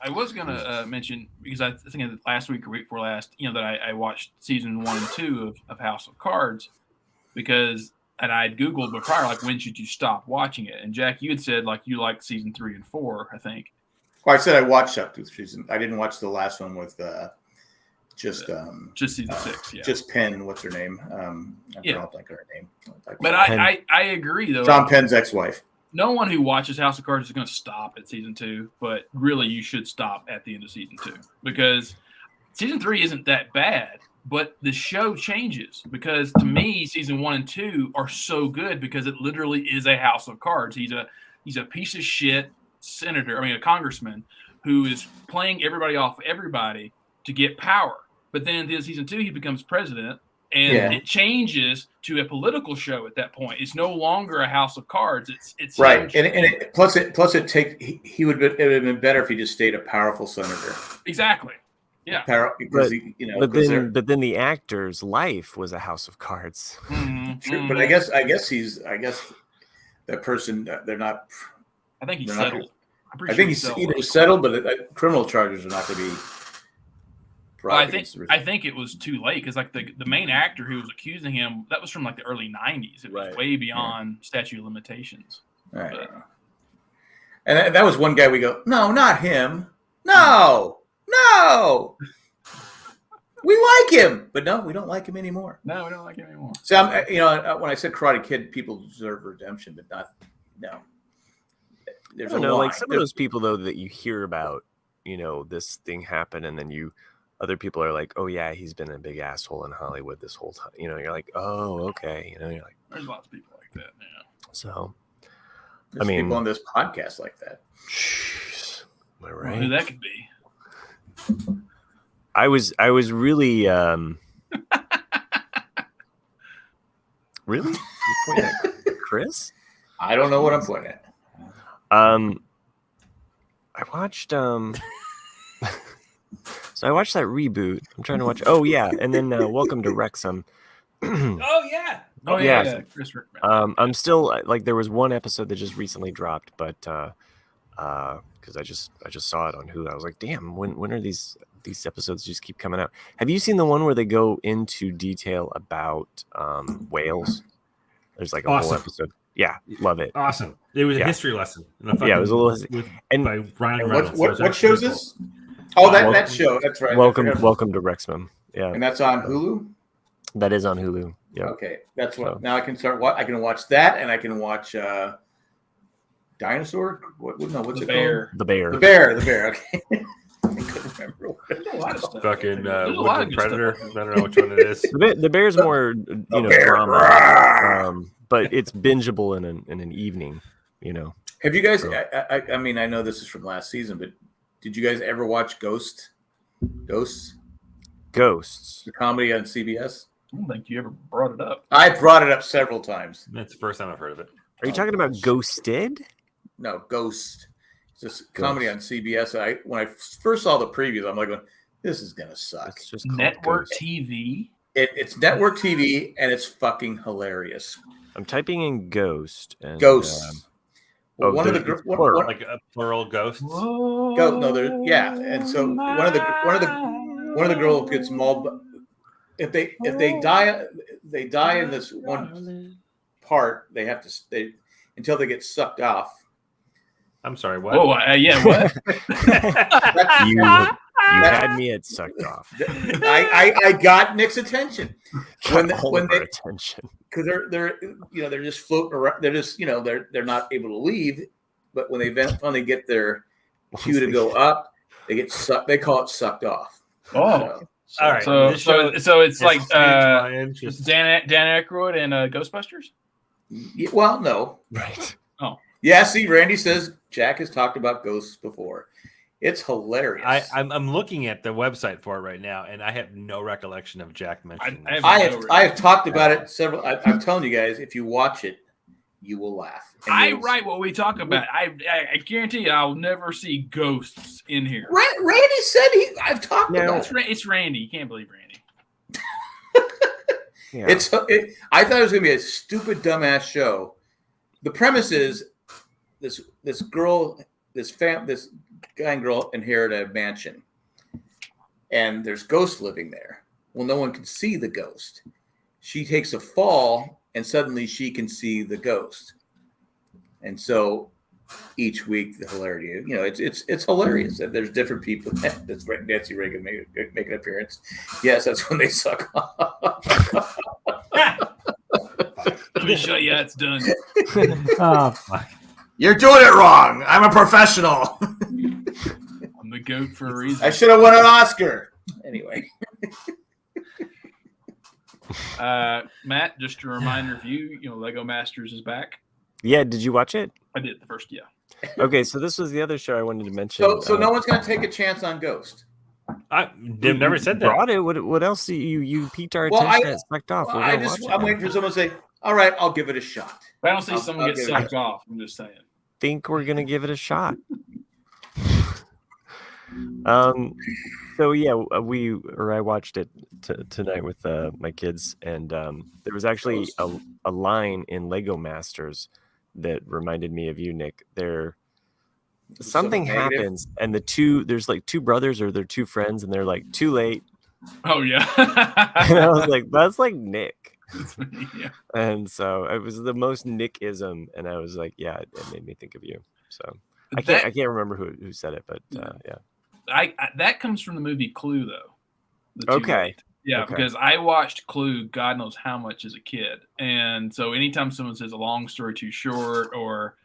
I was gonna mention because I think last week or week before last, that I watched season 1 and 2 of House of Cards and I'd Googled but prior, like, when should you stop watching it? And Jack, you had said like you liked season 3 and 4, I think. Well, I said I watched up to season. I didn't watch the last one with just season 6, yeah. just Penn. What's her name? I Yeah. don't like her name. But Penn. I agree though. John Penn's ex-wife. No one who watches House of Cards is going to stop at season 2, but really you should stop at the end of season 2 because season 3 isn't that bad, but the show changes because to me season 1 and 2 are so good because it literally is a House of Cards. He's a piece of shit a congressman who is playing everybody off everybody to get power. But then at the end of season 2 he becomes president. And it changes to a political show at that point. It's no longer a House of Cards. It's Right, and plus it he would it would have been better if he just stayed a powerful senator. exactly. Yeah. Because But then the actor's life was a House of Cards. Mhm, but I guess that person they're not. I think he's they're not settled. I'm pretty I sure think he's either settled, but criminal charges are not going to be. Well, I think it was too late because like the main actor who was accusing him, that was from like the early 90s. It was Right. way beyond statute of limitations. Right. And that was one guy we go, no, not him. No. We like him, but no, we don't like him anymore. No, we don't like him anymore. So when I said Karate Kid, people deserve redemption, but not no. I There's don't a know, line. like some of those people though that you hear about, this thing happened, and then other people are like, oh yeah, he's been a big asshole in Hollywood this whole time. You're like, oh okay, you're like, There's lots of people like that. Yeah. so. There's people on this podcast like that. Jeez, am I Well, right? who that could be? I was really really? You pointing at Chris? I don't know what I'm pointing at. I watched so I watched that reboot. I'm trying to watch. Oh yeah, and then Welcome to Wrexham. Oh yeah. Oh Yeah. yeah. Chris Rickman. I'm still like there was one episode that just recently dropped, but because I just saw it on Hulu, I was like, damn, when are these episodes just keep coming out? Have you seen the one where they go into detail about whales? There's like a whole Awesome. episode. Yeah, love it. Awesome. It was a Yeah. history lesson. Yeah, it was a little with, and by Ryan And Reynolds. what It was shows actually this? Oh, that show. That's right. Welcome to Wrexham. Yeah, And that's on Hulu. that is on Hulu. Yeah. Okay, that's what. So. Now I can start. What I can watch that, and I can watch Dinosaur. What's it Bear. The Bear. called? The Bear. Okay. I couldn't remember. There's a lot of stuff. Fucking There's a lot of Woodland good Predator. stuff. I don't know which one it is. The Bear's more, Bear. drama, but it's bingeable in an evening. Have you guys? I mean, I know this is from last season, but did you guys ever watch Ghosts? Ghosts. The comedy on CBS. I don't think you ever brought it up. I brought it up several times. That's the first time I've heard of it. Are you talking about Ghosted? No, Ghost. It's just comedy on CBS. When I first saw the previews, I'm like, this is gonna suck. It's just called Network Ghost. TV. It's network TV, and it's fucking hilarious. I'm typing in Ghost. And, Ghosts. One of the it's one- plural. one- Like a plural ghosts. Go no, there. Yeah, and so one of the girls gets mauled. If they die in this one part, they have to stay until they get sucked off. I'm sorry, what? Whoa, yeah, what? You had me at sucked off. I got Nick's attention when All of they our attention. because they're just floating around. They're just they're not able to leave. But when they finally get their cue to go up, they get sucked. They call it sucked off. Oh, All right. so this show so it's like has piqued my it's interest. Dan Aykroyd and Ghostbusters. Yeah, well, no. Right. Yeah, see, Randy says Jack has talked about ghosts before. It's hilarious. I'm looking at the website for it right now, and I have no recollection of Jack mentioning this. I have talked about it several. I'm telling you guys, if you watch it, you will laugh. And I you'll- write what we talk about. I guarantee you, I'll never see ghosts in here. Randy said I've talked No. about it. It's Randy. You can't believe Randy. Yeah. I thought it was going to be a stupid, dumbass show. The premise is this girl, this guy and girl inherit a mansion, and there's ghosts living there. Well, no one can see the ghost. She takes a fall, and suddenly she can see the ghost. And so each week, the hilarity, it's hilarious that there's different people. That's Nancy Reagan make an appearance. Yes, that's when they suck off. Let me show you how it's done. Oh, fuck. You're doing it wrong. I'm a professional. I'm the goat for a reason. I should have won an Oscar. Anyway. Matt, just a reminder for you, Lego Masters is back. Yeah. Did you watch it? I did the first, Okay, so this was the other show I wanted to mention. So no one's going to take a chance on Ghost. They've never said that. Brought it. What else? You piqued our Well, attention. It's sucked off. Well, I'm waiting for someone to say, "All right, I'll give it a shot." I don't see I'll someone get give it a sucked off. I'm just saying. Think we're gonna give it a shot. So yeah, I watched it tonight with my kids, and there was actually a line in Lego Masters that reminded me of you, Nick. Something happens, and there's like two brothers or they're two friends, and they're like, too late. Oh yeah. And I was like, that's like Nick. Yeah. And so it was the most Nickism, and I was like, yeah, it made me think of you. So I can't remember who said it, but yeah. I that comes from the movie Clue, though. The Too Okay. Late. Yeah, Okay. because I watched Clue, God knows how much as a kid, and so anytime someone says a long story too short or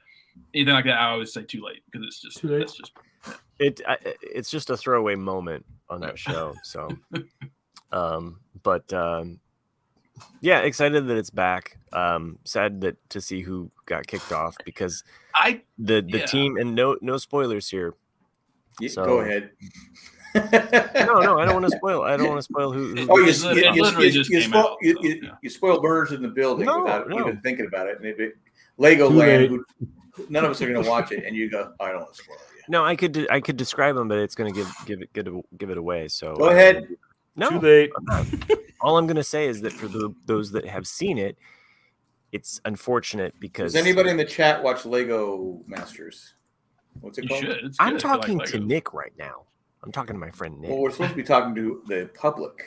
anything like that, I always say too late because it's just Too late. that's just It's just a throwaway moment on that show. So, yeah, excited that it's back. Sad to see who got kicked off because the yeah. team, and no spoilers here. So- Go ahead. No, I don't want to spoil. I don't want to spoil who. Oh, It literally just came out, so, yeah. you spoil birds in the building No, without no. even thinking about it. And Legoland, none of us are going to watch it, and you go, I don't want to spoil it. No, I could describe them, but it's going to give it away. So Go ahead. No, Too late. I'm not. All I'm going to say is that for those that have seen it, it's unfortunate because Does anybody in the chat watch Lego Masters? What's it You called? should. It's I'm good if you like talking to Legos. Nick right now. I'm talking to my friend Nick. Well, we're supposed to be talking to the public.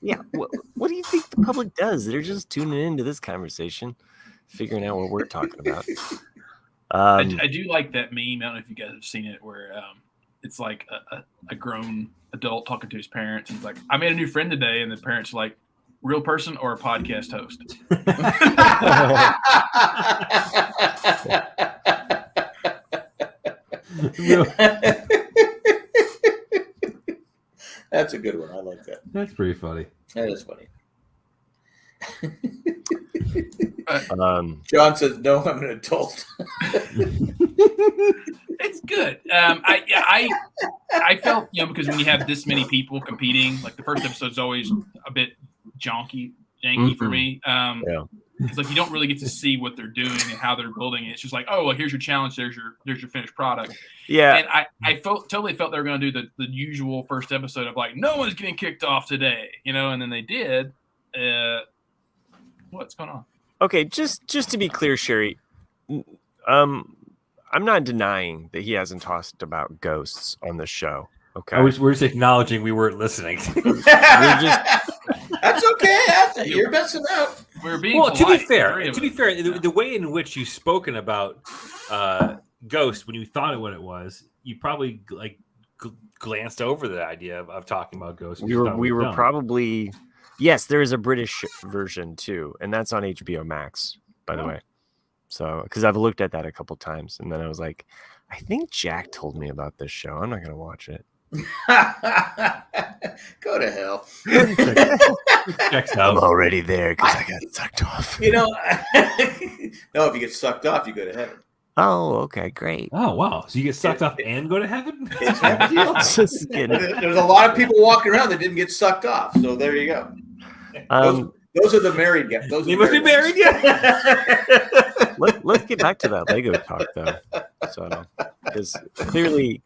Yeah. What do you think the public does? They're just tuning into this conversation, figuring out what we're talking about. I do like that meme. I don't know if you guys have seen it, where it's like a grown adult talking to his parents, and he's like, "I made a new friend today," and the parents are like, "Real person or a podcast host?" That's a good one. I like that. That's pretty funny. That is funny. Um, John says, "No, I'm an adult." It's good. I felt, because when you have this many people competing, like the first episode's always a bit janky for me. Because like you don't really get to see what they're doing and how they're building it. It's just like, oh, well, here's your challenge. There's your finished product. yeah, And I totally felt they were going to do the usual first episode of like, no one's getting kicked off today, and then they did. What's going on? okay. Just to be clear, Sherry, I'm not denying that he hasn't talked about ghosts on the show. Okay, We're just acknowledging we weren't listening. That's okay. You're messing out. We're being Well, polite, to be fair, three of us. the way in which you've spoken about Ghost when you thought of what it was, you probably glanced over the idea of talking about Ghost. we were probably yes. There is a British version too, and that's on HBO Max, by the way. So, because I've looked at that a couple times, and then I was like, I think Jack told me about this show. I'm not gonna watch it. Go to hell. checks I'm out. already there because I got sucked off. No, if you get sucked off, you go to heaven. Oh, okay, great. Oh wow! So you get sucked off and go to heaven? It's half the deal. Just kidding. There's a lot of people walking around that didn't get sucked off. So there you go. Those are the married guys. Those You must be married, Let's get back to that Lego talk though. So, because clearly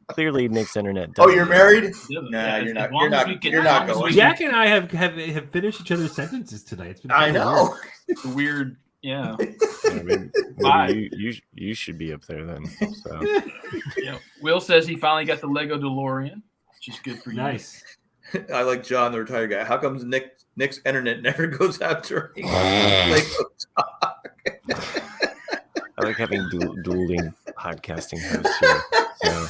Nick's internet. Oh, you're married? Yeah, Nah, as you're not. long You're as not. we can- You're as not long as going. we Jack and I have finished each other's sentences tonight. It's been I know. Weird. Yeah. I mean, Bye. you should be up there then. So. Will says he finally got the Lego DeLorean, which is good for you. Nice. I like John, the retired guy. How comes Nick's internet never goes out during Lego talk? I like having dueling podcasting hosts here. So.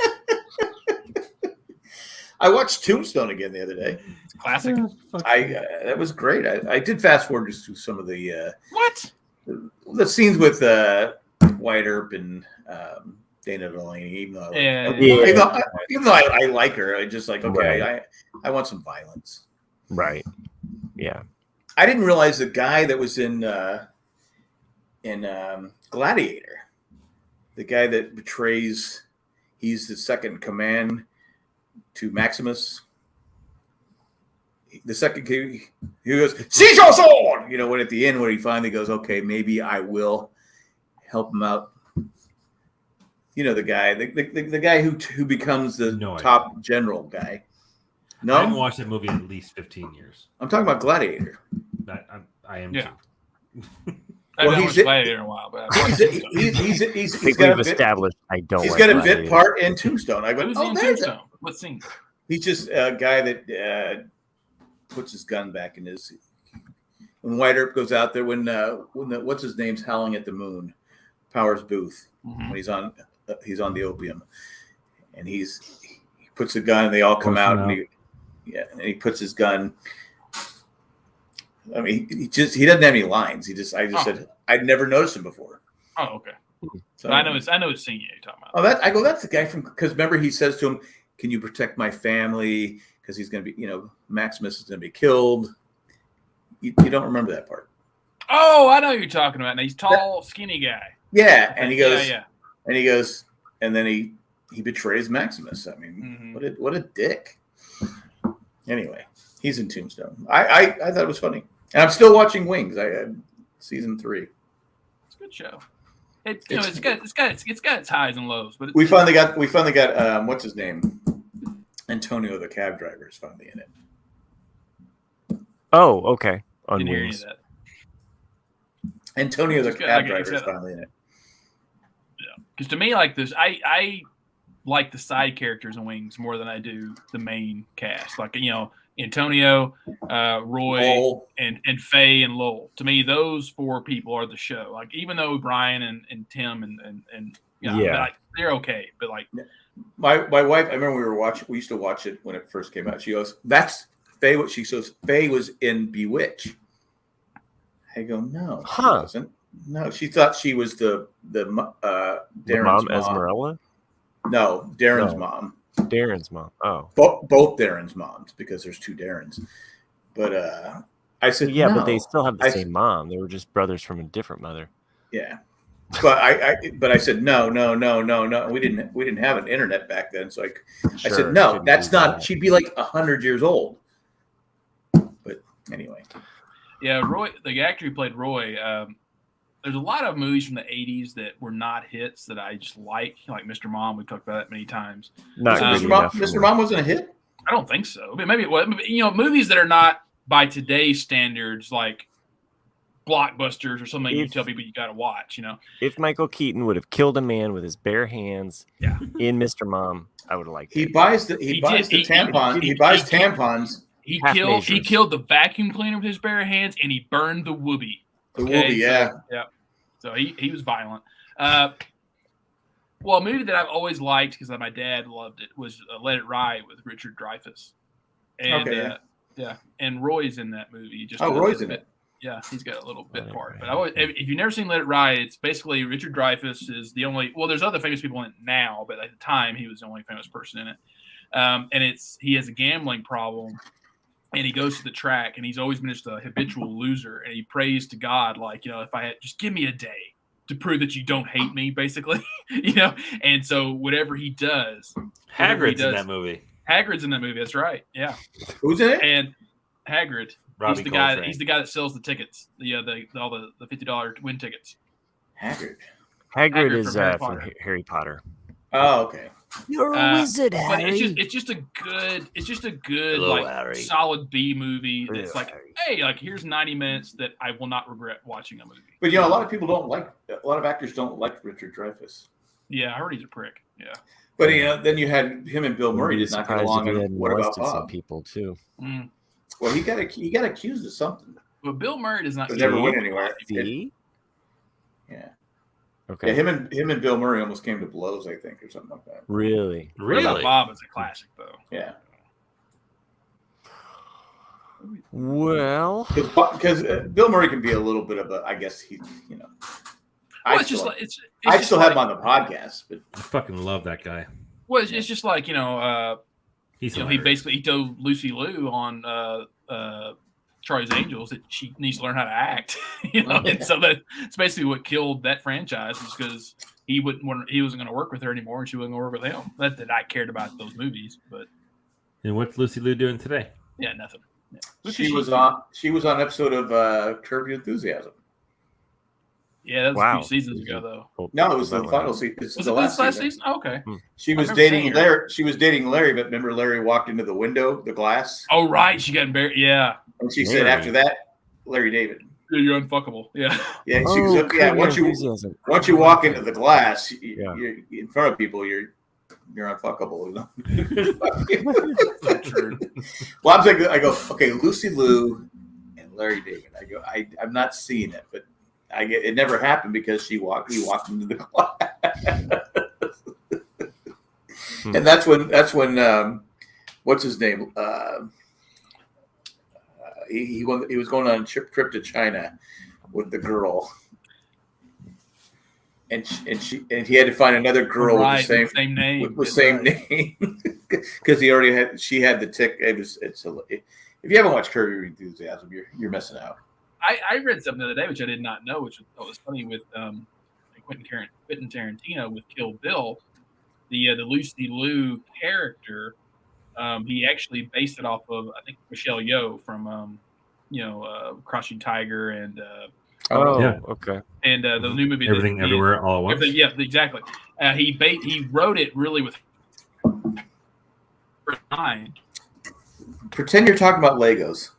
I watched Tombstone again the other day. Classic. That was great. I did fast forward just to some of the What? scenes with Wyatt Earp and Dana Delaney. Even though I like her, I just like okay. I want some violence. Right. Yeah. I didn't realize the guy that was in Gladiator, the guy that betrays, he's the second in command to Maximus. The second, he goes, "Seize your sword!" When at the end, when he finally goes, "Okay, maybe I will help him out." The guy, the guy who becomes the top general guy. No, I haven't watched that movie in at least 15 years. I'm talking about Gladiator. I am Yeah. too. I haven't Well, watched Gladiator in a while, but I've watched Tombstone. He's I think got we've established I don't. He's like got a Gladiator. bit part in Tombstone. I go, Who's oh, in there's Tombstone? What scene? He's just a guy that puts his gun back in his. When Wyatt Earp goes out there, when what's his name's howling at the moon, Powers Booth, when he's on the opium, and he puts the gun, and they all come out, and he puts his gun. I mean, he doesn't have any lines. I said I'd never noticed him before. Oh, okay. So, I know it's scene you're talking about. That's the guy because remember he says to him, "Can you protect my family?" Because he's going to be, Maximus is going to be killed. You don't remember that part. Oh, I know who you're talking about. Now he's tall, skinny guy. Yeah, and he goes, Yeah. and he goes, and then he betrays Maximus. I mean, what a dick. Anyway, he's in Tombstone. I thought it was funny, and I'm still watching Wings. I had season 3. It's a good show. It's got its highs and lows, but We finally got what's his name? Antonio the cab driver is finally in it. Oh, okay. On didn't hear any Wings. of that. Antonio the It's good. cab I driver is said- finally in it. Because to me, like this, I like the side characters in Wings more than I do the main cast. Like Antonio, Roy, Lowell. and Faye and Lowell. To me, those 4 people are the show. Like even though Brian and Tim and Yeah. like, they're okay, but like My wife, I remember we used to watch it when it first came out. She goes, "That's Faye." What she says, Faye was in Bewitched. I go, "No, she Huh. wasn't. No, she thought she was the Darren's mom, mom. Esmeralda? No, Darren's No. mom. Darren's mom. Oh. Both Darren's moms, because there's two Darrens. But I said, Yeah, no. but they still have the same mom. They were just brothers from a different mother. Yeah. But I said no. We didn't have an internet back then, so I said no. couldn't That's do not. that. She'd be like 100 years old. But anyway, Yeah, Roy, the actor who played Roy. There's a lot of movies from the '80s that were not hits that I just like Mr. Mom. We've talked about that many times. Not Mr. good Mom, enough for Mr. me. Mom wasn't a hit. I don't think so. I mean, maybe it was. Movies that are not by today's standards, like blockbusters or something. You tell people you got to watch. If Michael Keaton would have killed a man with his bare hands Yeah. in Mr. Mom, I would have liked He it. buys the He tampon. did. He buys He- tampons. He Half killed measures. the vacuum cleaner with his bare hands, and he burned the whoopee. The Okay, Wooby, yeah. So he was violent. Well, a movie that I've always liked because my dad loved it was Let It Ride with Richard Dreyfuss. And, Okay, and Roy's in that movie. Roy's in it. Yeah, he's got a little bit Let It part. Ride. But if you've never seen Let It Ride, it's basically Richard Dreyfuss is the only. Well, there's other famous people in it now, but at the time he was the only famous person in it. And he has a gambling problem, and he goes to the track, and he's always been just a habitual loser, and he prays to God if I had just give me a day to prove that you don't hate me, basically, And so whatever he does, Hagrid's in that movie. Hagrid's in that movie. That's right. Yeah. Who's in it? And Hagrid, Robbie he's the guy. Coltrane. He's the guy that sells the tickets. All the $50 win tickets. Hagrid. Hagrid Hagrid is from Harry from Potter. Harry Potter. Oh, okay. You're a wizard, But it's just a good Hello, Harry. solid B movie. That's Hello, like, Harry. hey, here's 90 minutes that I will not regret watching a movie. But a lot of people don't like. A lot of actors don't like Richard Dreyfuss. Yeah, I heard he's a prick. Yeah. But then you had him and Bill Murray did not get Surprised along. if he And hadn't what about molested some Bob? people too. Mm. Well, he got accused of something. But Bill Murray does not. But never See? went anywhere. See? Yeah. Okay. Yeah, him and Bill Murray almost came to blows, I think, or something like that. Really? What about Really? Bob is a classic though. Yeah, Well, because Bill Murray can be a little bit of a, I guess Well, I it's just still, like it's. I just still like, have him on the podcast, but I fucking love that guy. Well, it's just like He's he hilarious. basically told Lucy Liu on Charlie's Angels that she needs to learn how to act, and so that's basically what killed that franchise, is because he wasn't going to work with her anymore, and she wasn't going to work with him. Not that I cared about those movies, but And what's Lucy Liu doing today? yeah, nothing. Yeah. she was on an episode of Curb Your Enthusiasm. Yeah, that was Wow. a few seasons ago, though. No, it was the That final one. season. It's Was the it last this last season. season? Oh, okay. She was I remember dating seeing her. Larry. She was dating Larry, but remember Larry walked into the window, the glass, Oh, right. She got embarrassed. Yeah. and she said Larry. after that, Larry David. You're unfuckable. Yeah. Yeah, she Oh, goes, yeah. Curb Your Enthusiasm. Once you walk into the glass, Yeah. you're in front of people. You're unfuckable. True. Well, I'm thinking, I go, okay, Lucy Liu and Larry David. I go, I'm not seeing it, but it never happened because he walked into the glass. And that's when what's his name? He was going on a trip to China with the girl. And he had to find another girl Right, with the same name. with the That's same right. name because she had the tick. If you haven't watched Curb Your Enthusiasm, you're missing out. I read something the other day which I did not know, which was funny with Quentin Tarantino with Kill Bill, the Lucy Liu character. He actually based it off of, I think, Michelle Yeoh from Crouching Tiger and Oh, Yeah. okay. the new movie Everything, everywhere, all at once. Everything, yeah, exactly. He wrote it really with mind. Pretend you're talking about Legos.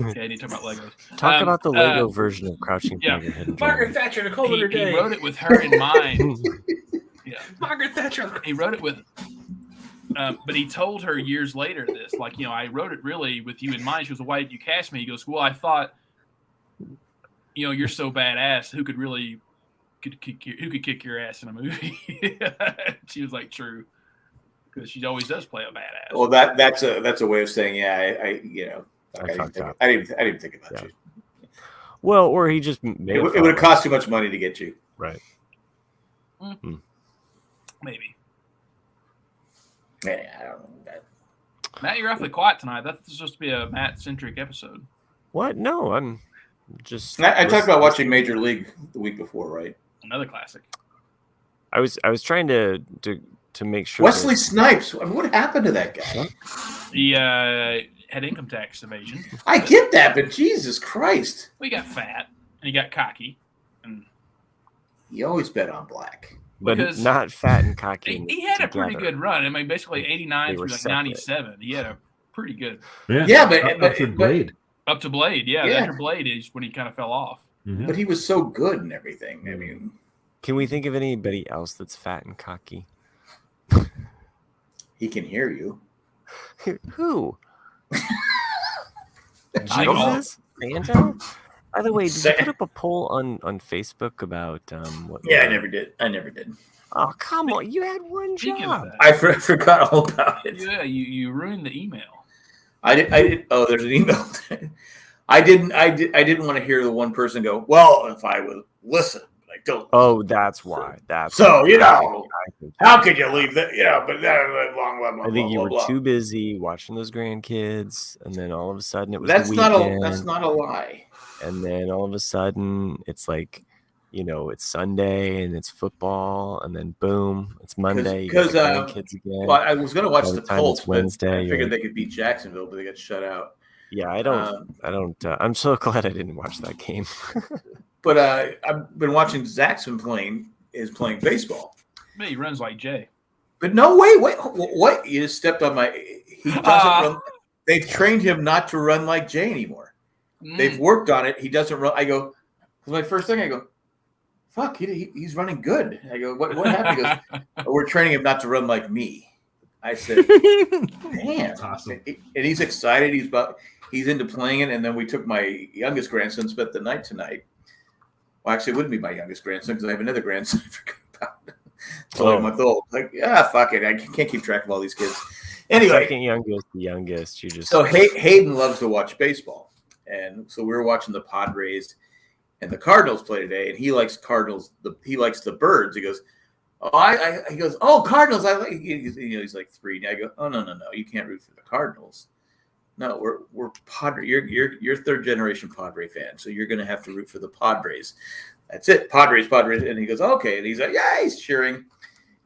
Okay, I need to talk about Legos. Talk about the Lego version of Crouching yeah. Tiger, Hidden Margaret Dragon. Thatcher, Nicole He wrote it with her in mind. Yeah. Margaret Thatcher. He wrote it with, but he told her years later this, I wrote it really with you in mind. She goes, "Why did you cast me?" He goes, "Well, I thought, you're so badass. Who could kick your ass in a movie?" She was like, "True." because she always does play a badass. Well, that's a way of saying, yeah, I fucked up. I didn't think about you. Well, or he just made It would have cost too much money to get you. Right. Maybe. Yeah, I don't know that. Matt, you're awfully quiet tonight. That's supposed to be a Matt-centric episode. What? No, I'm just. I talked about watching Major League the week before, right? Another classic. I was trying to make sure. Wesley Snipes. I mean, what happened to that guy? He had income tax evasion. I get that, but Jesus Christ. He got fat and he got cocky. And You always bet on black. but because not fat and cocky. he had a pretty together. good run. I mean, basically 89 They through were like separate. 97. He had a pretty good Yeah, but after Blade. up to Blade. Yeah, Yeah. after Blade is when he kind of fell off. Mhm. But he was so good and everything. I mean, Can we think of anybody else that's fat and cocky? he can hear you. Who? I know. Jesus? Santa? By the way, did you Sa- put up a poll on Facebook about what? Yeah, I never did. Oh, come on! You had one Speaking of job. that, I forgot all about it. yeah, you ruined the email. I did. Oh, there's an email. I didn't want to hear the one person go, well, if I would listen, but I don't. Oh, that's why. That's So, why. you know, I think, how could you leave that? But I think you were blah. too busy watching those grandkids, and then all of a sudden it was That's the not a. weekend, That's not a lie. and then all of a sudden it's like, it's Sunday and it's football, and then boom, it's Monday. You got 'cause, the grandkids again. Well, I was going to watch By the the time Colts, it's but Wednesday, I you're figured like- they could beat Jacksonville, but they got shut out. Yeah, I don't. I'm so glad I didn't watch that game. But I've been watching Zaxxon playing baseball. Man, he runs like Jay. But no, wait, what? You just stepped on my. He doesn't run. They've trained him not to run like Jay anymore. They've worked on it. He doesn't run. I go. My first thing. I go. Fuck, he's running good. I go. What happened? He goes. "Oh, we're training him not to run like me. I said, damn. That's awesome. And he's excited. He's into playing it. And then we took my youngest grandson, spent the night tonight. Well, actually, it wouldn't be my youngest grandson because I have another grandson I forgot about. It's only a month old. Like, fuck it. I can't keep track of all these kids. Anyway, Second youngest, the youngest. You just so Hayden loves to watch baseball. And so we were watching the Padres and the Cardinals play today. And he likes Cardinals. He likes the Birds. He goes, he goes, oh, Cardinals. I like. He's like 3. And I go, oh, no. You can't root for the Cardinals. No, we're Padre. You're third generation Padre fan, so you're going to have to root for the Padres. That's it, Padres. And he goes, okay. And he's like, yeah, he's cheering.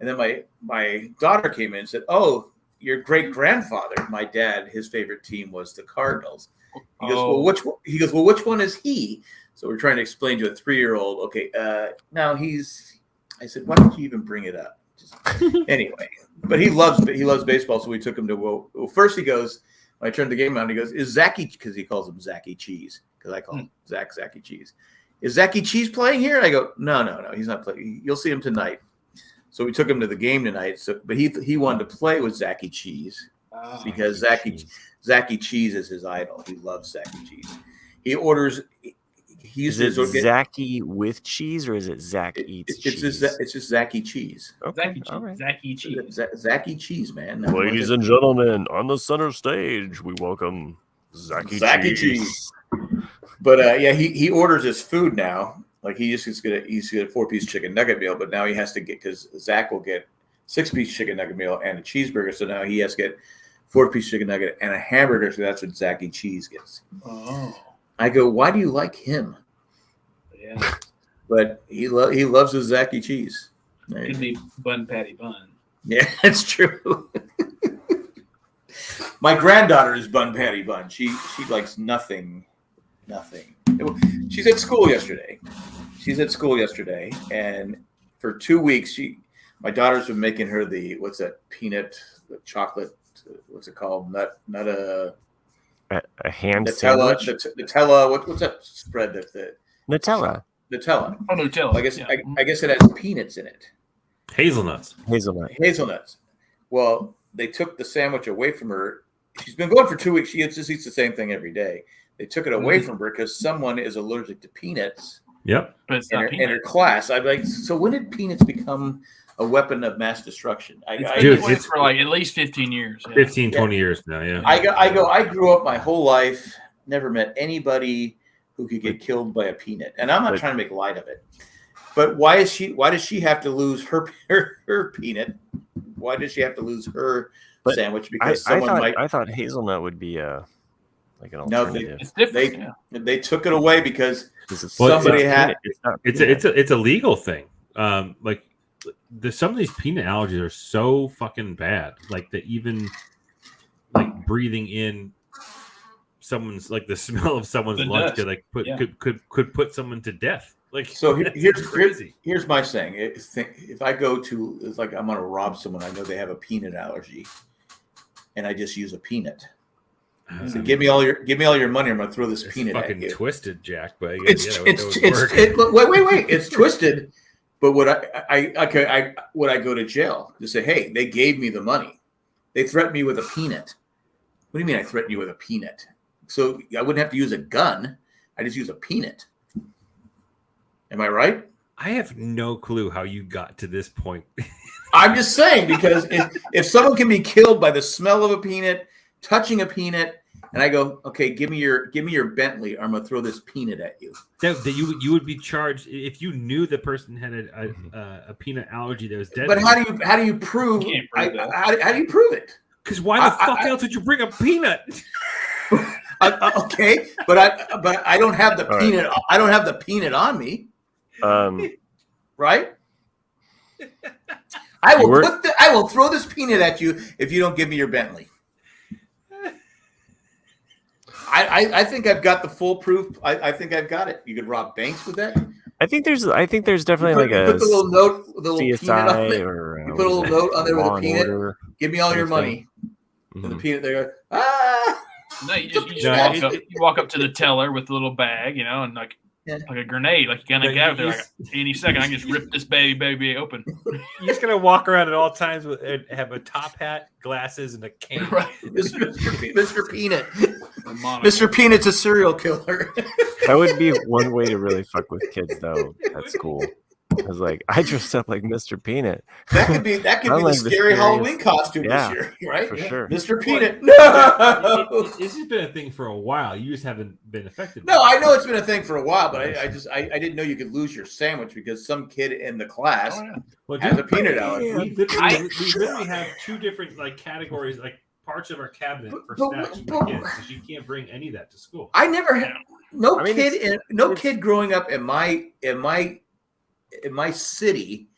And then my daughter came in and said, oh, your great grandfather, my dad, his favorite team was the Cardinals. He goes, well, which one? He goes, well, which one is he? So we're trying to explain to a 3-year-old. Okay, now I said, why don't you even bring it up? Anyway, but he loves baseball, so we took him to. Well, first he goes. When I turned the game on, he goes, "Is Zachy?" Because he calls him Zachy Cheese. Because I call him Zachy Cheese. Is Zachy Cheese playing here? I go, no, he's not playing. You'll see him tonight. So we took him to the game tonight. So, but he wanted to play with Zachy Cheese because Zachy Cheese is his idol. He loves Zachy Cheese. He orders. Is it Zachy with cheese or is it Zach eats cheese? It's just Zachy Cheese. Okay, Zachy Cheese. Zachy Cheese, man. Ladies and gentlemen, on the center stage, we welcome Zachy Cheese. But he orders his food now. Like he's gonna a 4-piece chicken nugget meal, but now he has to get because Zach will get 6-piece chicken nugget meal and a cheeseburger. So now he has to get 4-piece chicken nugget and a hamburger. So that's what Zachy Cheese gets. Oh. I go, why do you like him? Yeah. But he loves his Zachy Cheese. Could be Bun Patty Bun. Yeah, that's true. My granddaughter is Bun Patty Bun. She likes nothing. She's at school yesterday. And for 2 weeks, my daughter's been making her the peanut chocolate. What's it called? A ham Nutella, sandwich. Nutella. What's that spread? Nutella. Oh, Nutella. I guess it has peanuts in it. Hazelnuts. Hazelnuts. Well, they took the sandwich away from her. She's been going for 2 weeks. She just eats the same thing every day. They took it away from her because someone is allergic to peanuts. Yep. But it's in not her class. I'm like, so when did peanuts become a weapon of mass destruction. Dude, It's for like at least 15 years. Yeah. 15, 20 years now. Yeah. I grew up my whole life, never met anybody who could get killed by a peanut. And I'm not trying to make light of it. But why does she have to lose her peanut? Why does she have to lose her sandwich? Because I thought hazelnut would be like an alternative. It's different. They took it away because Well, somebody had. It's a legal thing. Like some of these peanut allergies are so fucking bad. Like that even like breathing in someone's like the smell of someone's lunch could like could put someone to death. Like so here's my saying. If I go to, it's like I'm gonna rob someone, I know they have a peanut allergy, and I just use a peanut. So give me all your money. I'm gonna throw this peanut at you. Fucking twisted, Jack. But wait. It's twisted. But would I go to jail to say, hey, they gave me the money? They threatened me with a peanut. What do you mean I threatened you with a peanut? So I wouldn't have to use a gun. I just use a peanut. Am I right? I have no clue how you got to this point. I'm just saying, because if someone can be killed by the smell of a peanut, touching a peanut, and I go, okay, give me your Bentley, or I'm gonna throw this peanut at you. That you would be charged if you knew the person had a peanut allergy that was dead. But how do you prove? How do you prove it? Because why the fuck else would you bring a peanut? Okay, but I don't have the peanut. Right. I don't have the peanut on me. Right? I will throw this peanut at you if you don't give me your Bentley. I think I've got the full proof. I think I've got it. You could rob banks with that. I think there's definitely like a put the little note, the little CSI peanut on it. Or you put a little note on there with a peanut. Order, give me all your money. Mm-hmm. And the peanut there. Ah. No, you walk up to the teller with a little bag, and like a grenade, like you're gonna get out there like any second. I can just rip this baby open. You're just gonna walk around at all times and have a top hat, glasses, and a cane. Right, Mr. Peanut. Mr. Peanut's a serial killer. That would be one way to really fuck with kids, though. At school. I was like, I dressed up like Mr. Peanut. That could be the scary Halloween costume this year, right? For sure. Mr. Peanut. No, this has been a thing for a while. You just haven't been affected. No, I know it's been a thing for a while, but I didn't know you could lose your sandwich because some kid in the class has a peanut allergy. We literally have two different categories, parts of our cabinet for snacks for kids, because you can't bring any of that to school. I never had kid growing up in my city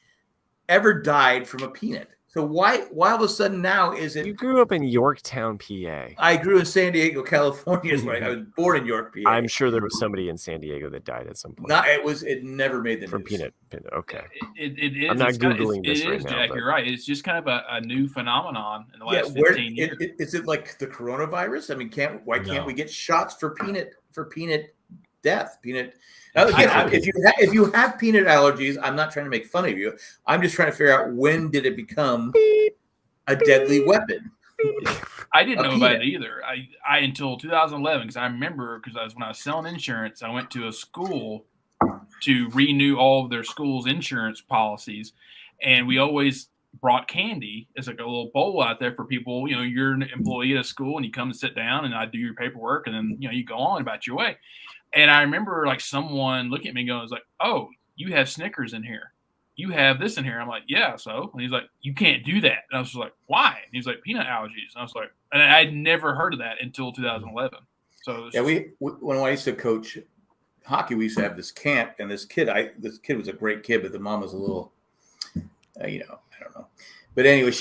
ever died from a peanut. So why all of a sudden now is it? You grew up in Yorktown, PA. I grew in San Diego, California. I was born in York, PA. I'm sure there was somebody in San Diego that died at some point. It never made the news. From peanut. Okay. It is. I'm not Googling this right now. Jack, but... you're right. It's just kind of a new phenomenon in the last 15 years. Is it like the coronavirus? I mean, why can't we get shots for peanut death? Now, again, if you have peanut allergies, I'm not trying to make fun of you. I'm just trying to figure out, when did it become a deadly weapon? I didn't know about it either. I until 2011, because I remember, when I was selling insurance, I went to a school to renew all of their school's insurance policies, and we always brought candy. It's like a little bowl out there for people. You're an employee at a school, and you come and sit down, and I do your paperwork, and then you go on about your way. And I remember someone looking at me and going, "Oh, you have Snickers in here. You have this in here." I'm like, "Yeah, so?" And he's like, "You can't do that." And I was like, "Why?" And he's like, "Peanut allergies." And I was like, and I'd never heard of that until 2011. So when I used to coach hockey, we used to have this camp, and this kid was a great kid, but the mom was a little, I don't know. But anyway,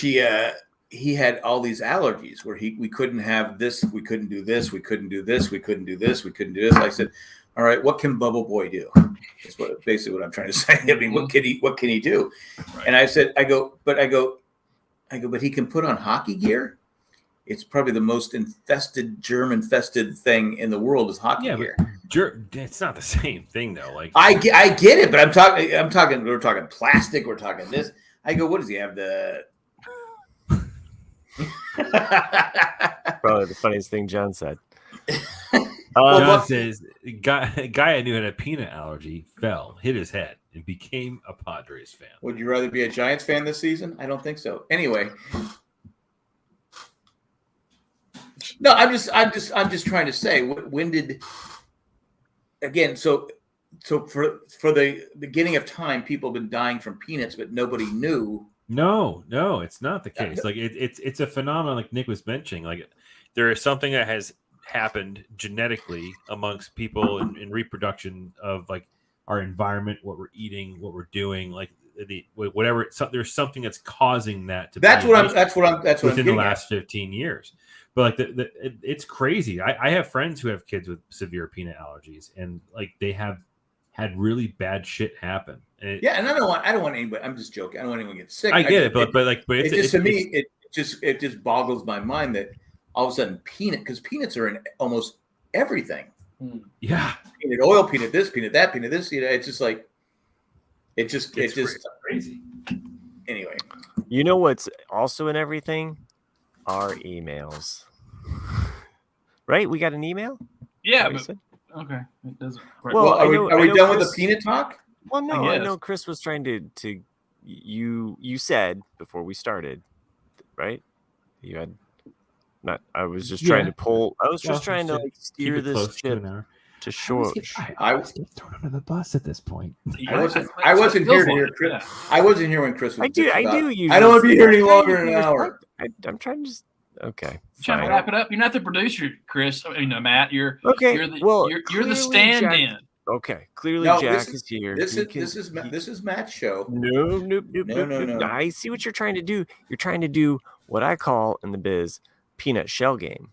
he had all these allergies where we couldn't have this, we couldn't do this, we couldn't do this, we couldn't do this, we couldn't do this. I said, all right, what can Bubble Boy do? That's basically what I'm trying to say. I mean, what can he do? Right. And I said, but he can put on hockey gear. It's probably the most germ-infested thing in the world is hockey gear. It's not the same thing though. I get it, but we're talking plastic, we're talking this. I go, what does he have? Probably the funniest thing John said. John says, guy I knew had a peanut allergy, hit his head. and became a Padres fan. Would you rather be a Giants fan this season? I don't think so. Anyway. No, I'm just trying to say, when did, again, so for the beginning of time, people have been dying from peanuts, but nobody knew. No, it's not the case. Like it's a phenomenon, like Nick was mentioning. Like there is something that has happened genetically amongst people in reproduction of like our environment, what we're eating, what we're doing, like whatever. There's something that's causing that to. That's what I'm within the last 15 years. But like it's crazy. I have friends who have kids with severe peanut allergies, and like they have had really bad shit happen. And and I don't want anybody. I'm just joking. I don't want anyone to get sick. I get it, but it just boggles my mind that all of a sudden because peanuts are in almost everything. Yeah, peanut oil, peanut this, peanut that, peanut this. It's just like it's just crazy. Anyway, you know what's also in everything? Our emails. Right? We got an email? Yeah, but okay. It doesn't. Well, are we done with the peanut talk? Well, no, I know Chris was trying to you said before we started, right? You had not. I was just trying to pull. I was just trying to like steer this ship to shore. I was getting thrown under the bus at this point. I wasn't here to hear Chris. I wasn't here when Chris was. I do. I Usually. I don't want to be here any longer than an hour. I'm trying to just. Okay. Trying to wrap it up. You're not the producer, Chris. I mean, Matt. You're okay. You're the stand-in. Jack, okay. Clearly, Jack is here. This is Matt's show. No. I see what you're trying to do. You're trying to do what I call in the biz peanut shell game.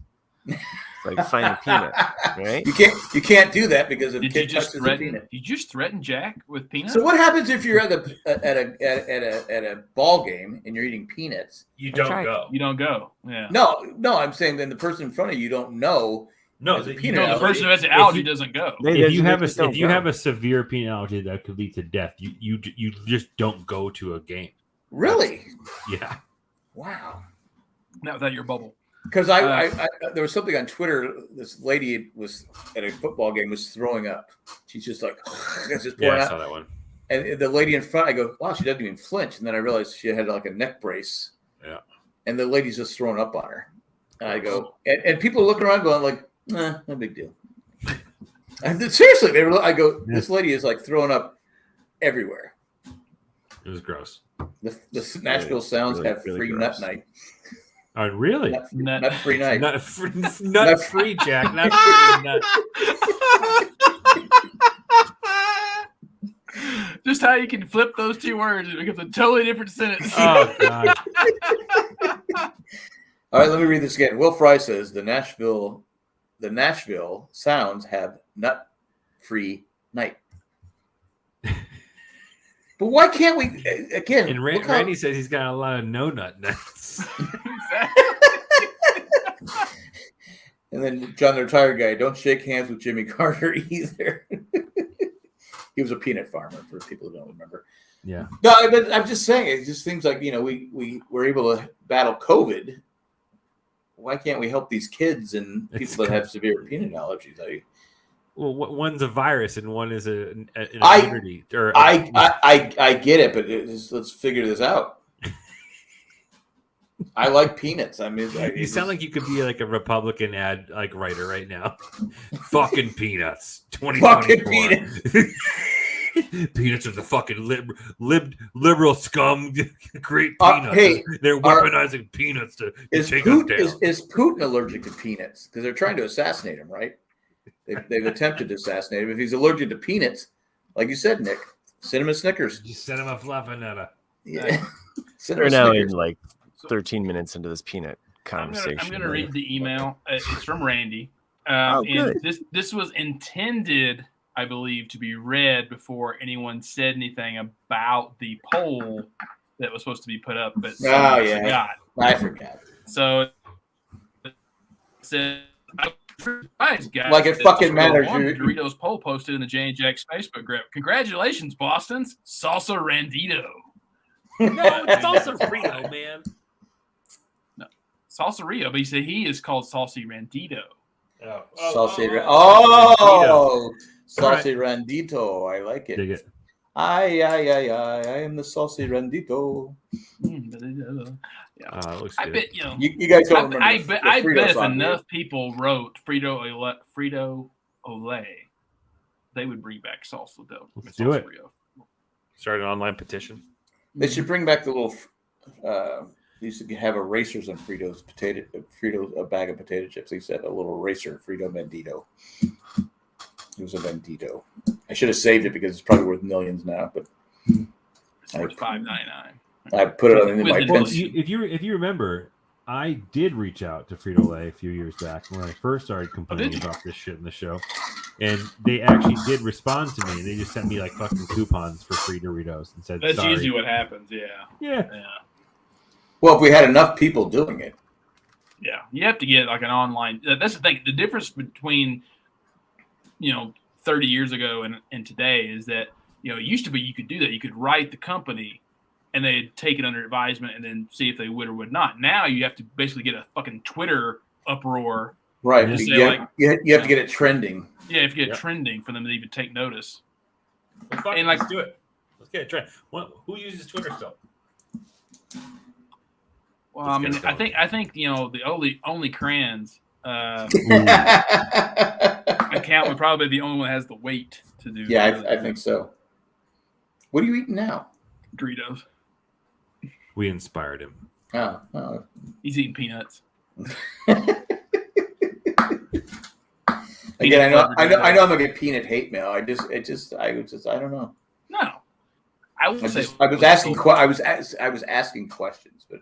Like find a peanut, right? You can't do that because if Did kid you just touches threaten? a peanut. You just threaten Jack with peanuts? So what happens if you're at a ball game and you're eating peanuts? You don't go. You don't go. Yeah. No. I'm saying then the person in front of you don't know. No, the person who has the allergy doesn't go. If you have a severe peanut allergy that could lead to death, you just don't go to a game. Really? Yeah. Wow. Not without your bubble. Because I there was something on Twitter. This lady was at a football game was throwing up. She's just like, just pouring I out. saw that one. And the lady in front, I go, wow, she doesn't even flinch. And then I realized she had like a neck brace. Yeah. And the lady's just throwing up on her. And I go, and people are looking around going like, no big deal. And seriously, I go, this lady is like throwing up everywhere. It was gross. The Nashville Sounds have free gross. nut night. Oh, really? Nut free night. Nut free, Jack. Not free nut. Just how you can flip those two words and make up a totally different sentence. Oh, God. All right, let me read this again. Will Fry says the Nashville Sounds have nut free night. But why can't we again? And Randy says he's got a lot of no nut nuts. And then John, the retired guy, don't shake hands with Jimmy Carter either. He was a peanut farmer for people who don't remember. Yeah. No, but I'm just saying, it just seems like, we were able to battle COVID. Why can't we help these kids and people that have severe peanut allergies? Well, one's a virus and one is an immunity. I get it, but let's figure this out. I like peanuts. I mean, you sound like you could be like a Republican ad writer right now. Fucking peanuts, 2024. Fucking peanuts. Peanuts are the fucking liberal scum. Great peanuts. Hey, they're weaponizing peanuts to take us down. Is Putin allergic to peanuts? Because they're trying to assassinate him, right? They've attempted to assassinate him. If he's allergic to peanuts, like you said, Nick, send him a Snickers. You send him a Fluffinetta. Yeah. We're now in like 13 minutes into this peanut conversation. I'm going to read the email. It's from Randy. Good. This was intended, I believe, to be read before anyone said anything about the poll that was supposed to be put up. But forgot. I forgot. So it said, guys, like it fucking matters. Doritos poll posted in the Jay and Jack's Facebook group. Congratulations, Boston's Salsa Randito. No, it's Salsa Rio, man. No, Salsa Rio, but he said he is called Salsa Randito. Salsa Randito. I like it. Dig it. I am the saucy Rendito. Yeah. It looks I good. bet you know. You guys don't remember I the bet Frito if song, do you? enough people wrote Frito Ole, they would bring back salsa dough. Let's do it. Frio. Start an online petition. They should bring back the little. They used to have erasers on Fritos a bag of potato chips. They used to have a little eraser, Frito Bandito. It was a Bandito. I should have saved it because it's probably worth millions now. But It's worth $5.99. I put it on in my Well, Well, pencil. if you remember, I did reach out to Frito-Lay a few years back when I first started complaining you? about this shit in the show, and they actually did respond to me. They just sent me like fucking coupons for free Doritos and said, That's "Sorry." usually what happens. Yeah. Yeah, Well, if we had enough people doing it, Yeah. You have to get like an online. That's the thing. The difference between 30 years ago and today is that it used to be you could do that. You could write the company, and they'd take it under advisement and then see if they would or would not. Now you have to basically get a fucking Twitter uproar. right? Just You, say, have, like- you have to get it trending. Yeah, if you get Yep. trending for them to even take notice. well, fuck And, it, like- let's do it. Let's get it. Try. Who uses Twitter still? Well, Let's I mean, get it I think the only Crayons account would probably be the only one that has the weight to do. Yeah, I think so. What are you eating now? Doritos. We inspired him. Oh. He's eating peanuts. Again, I know Peanut I'm gonna get peanut hate mail. I don't know. No, I would say I was asking questions, but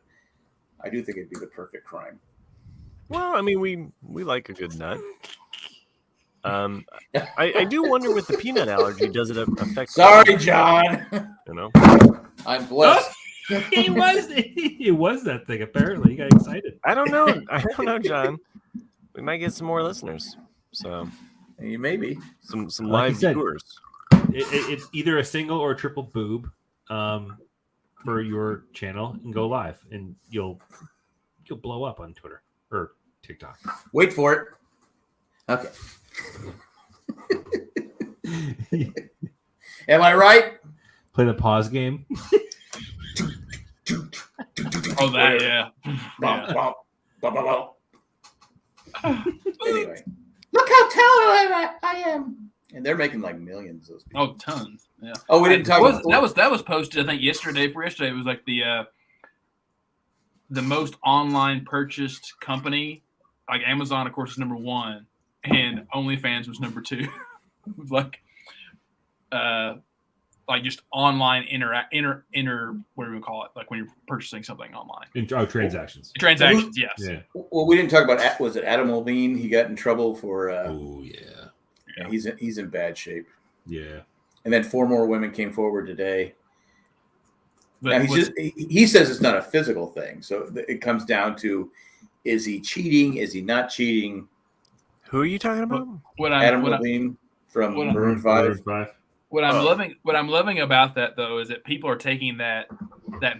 I do think it'd be the perfect crime. Well, I mean, we like a good nut. I do wonder with the peanut allergy, does it affect? Sorry, John. You know. I'm blessed. It was that thing. Apparently, he got excited. I don't know, John. We might get some more listeners. So You maybe. some Like you live said. viewers. It's either a single or a triple boob for your channel and go live, and you'll blow up on Twitter or TikTok. Wait for it. Okay. Am I right? Play the pause game. Oh, that yeah. Bum, bum, bum, bum, bum. Anyway, look how talented I am. And they're making like millions. Those people. Oh, tons. Yeah. Oh, we didn't talk about That was posted. I think yesterday. It was like the most online purchased company. Like Amazon, of course, is number one, and OnlyFans was number two. It was like just online what do we call it? Like when you're purchasing something online. Transactions. Transactions, yes. Yeah. Well, we didn't talk about. Was it Adam Levine? He got in trouble for. Oh yeah. Yeah. He's in bad shape. Yeah. And then 4 more women came forward today. But Now, he says it's not a physical thing, so it comes down to: is he cheating? Is he not cheating? Who are you talking about? Adam Levine from what I'm- Maroon 5. What I'm loving about that though is that people are taking that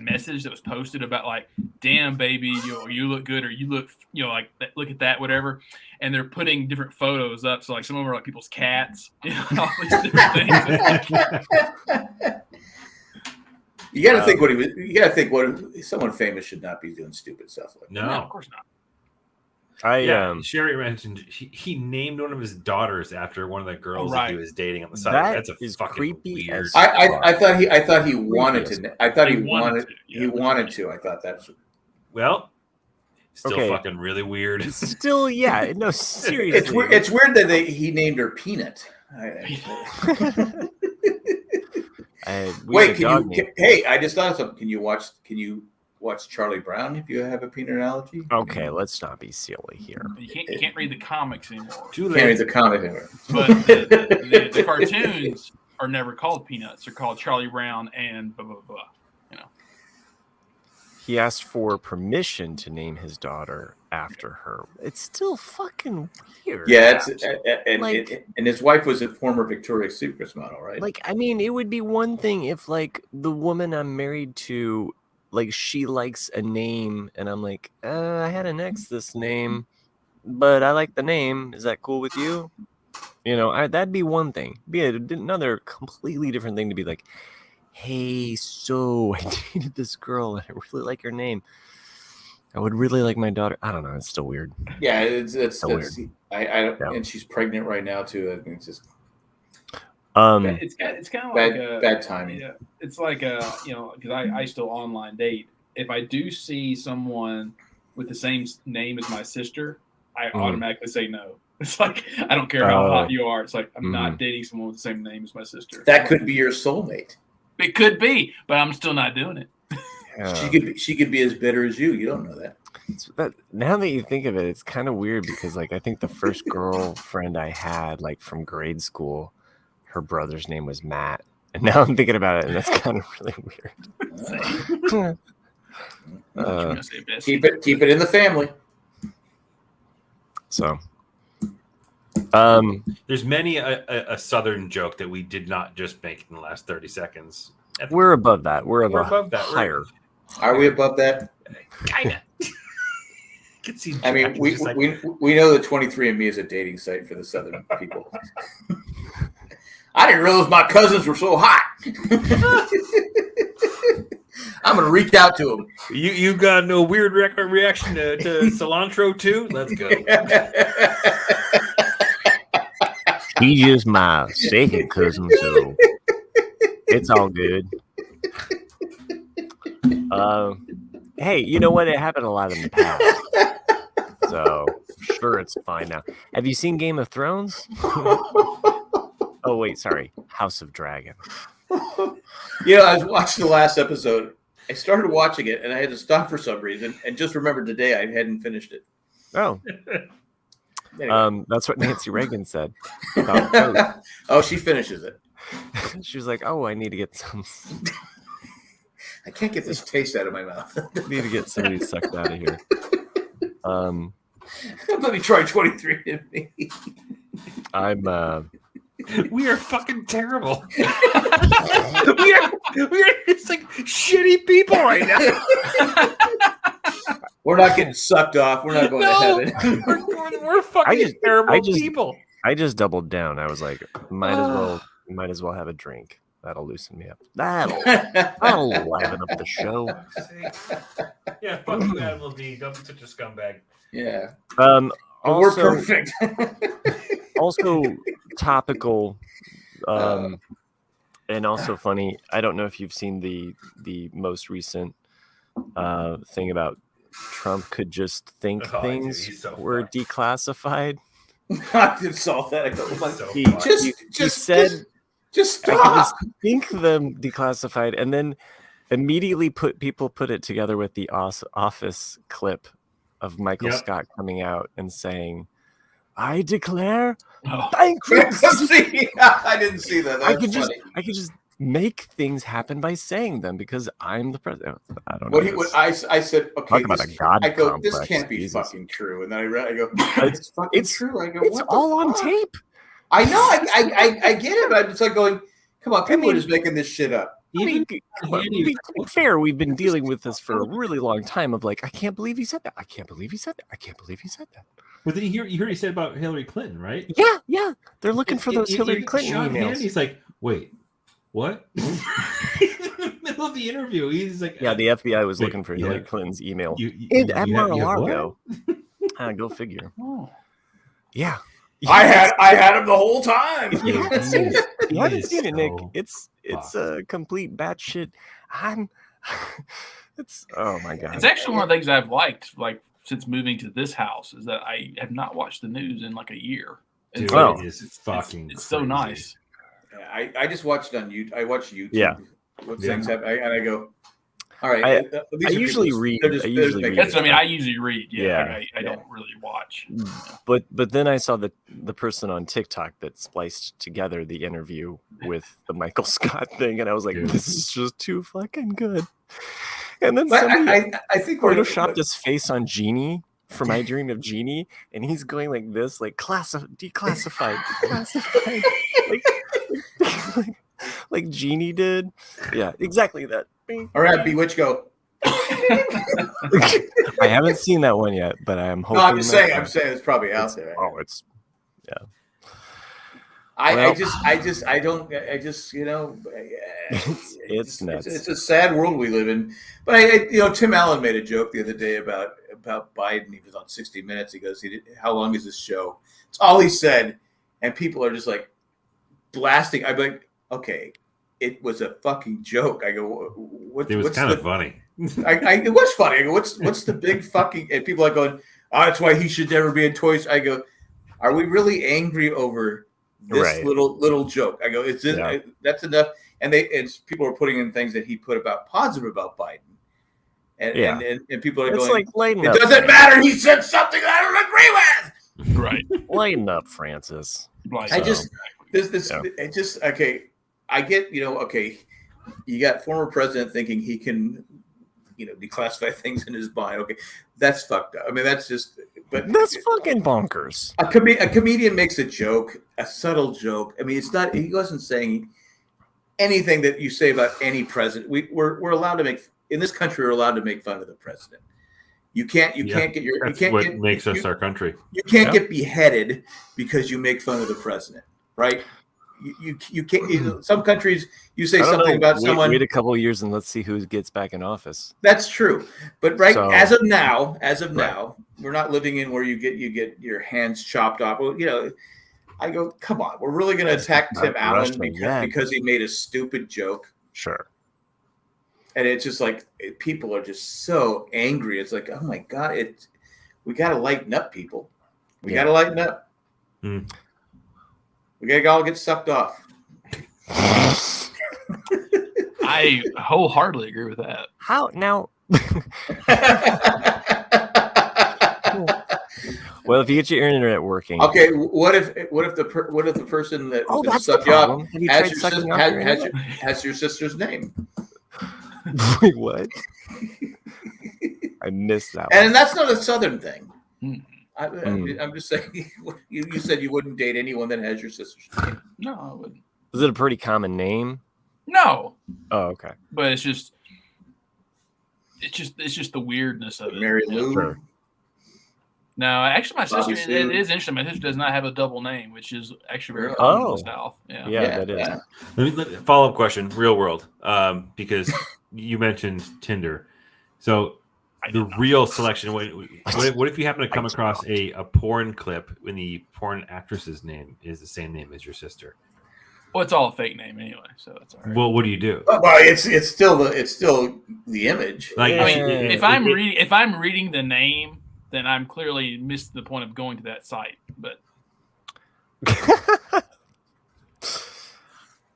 message that was posted about like, damn baby, you look good, or you look like look at that, whatever, and they're putting different photos up. So like some of them are like people's cats, all these different things. You got to think what he was. You got to think what someone famous should not be doing stupid stuff like that. No, No. of course not. Sherry mentioned he named one of his daughters after one of the girls that he right. was dating on the side. That That's a is fucking creepy weird. as- I thought he wanted to. I thought he wanted. Yeah. He wanted to. I thought that's. Well, still Okay. fucking really weird. Still, yeah. No, seriously. It's weird that he named her Peanut. Wait, hey, I just thought of something. Can you watch Charlie Brown if you have a peanut allergy? Okay, let's not be silly here. You can't read the comics anymore. Too Can't read late. the comic anymore. But the cartoons are never called Peanuts. They're called Charlie Brown and blah blah blah. He asked for permission to name his daughter after her. It's still fucking weird. Yeah, and his wife was a former Victoria's Secret model, right? Like, I mean, it would be one thing if, like, the woman I'm married to, like, she likes a name, and I'm like, I had an ex this name, but I like the name. Is that cool with you? that'd be one thing. Be another completely different thing to be like, hey, so I dated this girl and I really like her name. I would really like my daughter. I don't know. It's still weird. Yeah, it's weird. I don't, and she's pregnant right now too. I think it's just It's kind of like bad timing. Yeah, it's like because I still online date. If I do see someone with the same name as my sister, I automatically say no. It's like I don't care how hot you are. It's like I'm not dating someone with the same name as my sister. That could be your soulmate. It could be, but I'm still not doing it. Yeah. She could be as bitter as you. You don't know that. Now that you think of it, it's kind of weird because like I think the first girlfriend I had like from grade school, her brother's name was Matt, and now I'm thinking about it, and that's kind of really weird. Keep it in the family. So, there's many a Southern joke that we did not just make in the last 30 seconons. we're above that. We're above that. Higher. Are we above that? Kinda. I mean, we know that 23andMe is a dating site for the Southern people. I didn't realize my cousins were so hot. I'm gonna reach out to them. You got no weird reaction to cilantro too? Let's go. He's just my second cousin, so it's all good. Hey, you know what? It happened a lot in the past, so sure, it's fine now. Have you seen Game of Thrones? Oh wait, sorry, House of Dragon. Yeah, I was watching the last episode. I started watching it, and I had to stop for some reason, and just remembered today I hadn't finished it. Oh, Anyway. that's what Nancy Reagan said. Oh, she finishes it. She was like, "Oh, I need to get some. I can't get this taste out of my mouth. Need to get somebody sucked out of here." Let me try 23andMe. I'm. We are fucking terrible. we are just like shitty people right now. We're not getting sucked off. We're not going to heaven. We're fucking terrible people. I just doubled down. I was like, might as well have a drink. That'll loosen me up. That'll liven up the show. Yeah, fuck you, Admiral D. Don't be such a scumbag. Yeah. Also, we're perfect. Also topical, and also funny. I don't know if you've seen the most recent thing about Trump could just think things were declassified. I just saw that. He said, just I could stop. just think them declassified, and then immediately put it together with the Office clip of Michael Scott coming out and saying, "I declare bankruptcy." I didn't see that. I could just make things happen by saying them because I'm the president. I don't know. I said, okay, Talk about a God I go, complex. this can't be Jesus. fucking true. And then I read, I go, it's fucking true. I go, it's what all the on fuck? tape. I know. I get it. But I'm just like going, come on, people are just making this shit up. I mean, to be fair, we've been dealing with this for a really long time. Of like, I can't believe he said that. I can't believe he said that. I can't believe he said that. But then you heard he said about Hillary Clinton, right? Yeah. They're looking for those Hillary Clinton Sean emails. Hannity's like, wait, what? In the middle of the interview, he's like, Yeah, the FBI was Wait, looking for yeah. Hillary Clinton's email. you At have Mar-a-Lago. what? Go figure. Oh. Yeah. I had him the whole time. If you haven't seen it, you haven't is seen it, Nick. so It's a complete batshit. It's oh my god. It's actually one of the things I've liked, like since moving to this house, is that I have not watched the news in like a year. Dude, Well, it is fucking It's so crazy. nice. I just watched it on YouTube. I watch YouTube. Yeah. What Yeah. things happen, and I go, all right. I usually read. I usually read. That's what I mean. I usually read. Yeah. I don't really watch. But then I saw the person on TikTok that spliced together the interview with the Michael Scott thing, and I was like, Dude. this is just too fucking good. And then But somebody I think photoshopped his face on Genie from I Dream of Genie, and he's going like this, like declassified, declassified, like Genie did. Yeah, exactly that. All right, Bewitch, go. I haven't seen that one yet, but I am hoping. No, I'm just saying. that- I'm saying it's probably out there. Oh, it's I just, you know, It's nuts. It's a sad world we live in. But you know, Tim Allen made a joke the other day about Biden. He was on 60 Minutes. He goes, "How long is this show?" It's all he said, and people are just like blasting. I'm like, okay, it was a fucking joke. I go, what? It was kind of funny. It was funny. I go, what's the big fucking? And people are going, oh, that's why he should never be in toys. I go, are we really angry over this little joke? I go, that's enough. And people are putting in things that he put about positive about Biden. And people are going, like, lighten up. It doesn't matter. He said something I don't agree with. Right. Lighten up, Francis. Right. I just okay. I get, you know, okay, you got former president thinking he can, you know, declassify things in his mind. Okay, that's fucked up. I mean, that's just, but that's fucking bonkers. A comedian makes a joke, a subtle joke. I mean, it's not. He wasn't saying anything that you say about any president. We're allowed to make in this country. We're allowed to make fun of the president. You can't get your. That's you can't what get, makes us our country. You can't get beheaded because you make fun of the president, right? You can't. You know, some countries, you say something about someone. Wait a couple of years and let's see who gets back in office. That's true, but as of now, we're not living in where you get your hands chopped off. Well, you know, I go, come on, we're really going to attack Tim Allen because he made a stupid joke. Sure. And it's just like people are just so angry. It's like, oh my god, we got to lighten up, people. We got to lighten up. Mm. We got to all get sucked off. I wholeheartedly agree with that. How now? Well, if you get your internet working. Okay, what if the person that was going to suck you off has your sister's name? Wait, what? I missed that one. And that's not a Southern thing. I'm just saying. You said you wouldn't date anyone that has your sister's name. No, I wouldn't. Is it a pretty common name? No. Oh, okay. But it's just the weirdness of it. Mary Lou. Sure. No, actually, my sister. Bobby Sue. It is interesting. My sister does not have a double name, which is actually very common in the South. Yeah, that is. Let me follow up question, real world, because you mentioned Tinder. So the real selection. What if you happen to come across a porn clip when the porn actress's name is the same name as your sister? Well, it's all a fake name anyway, so that's all right. Well, what do you do? Well, it's still the image. Like, I mean, if I'm reading the name, then I'm clearly missed the point of going to that site. But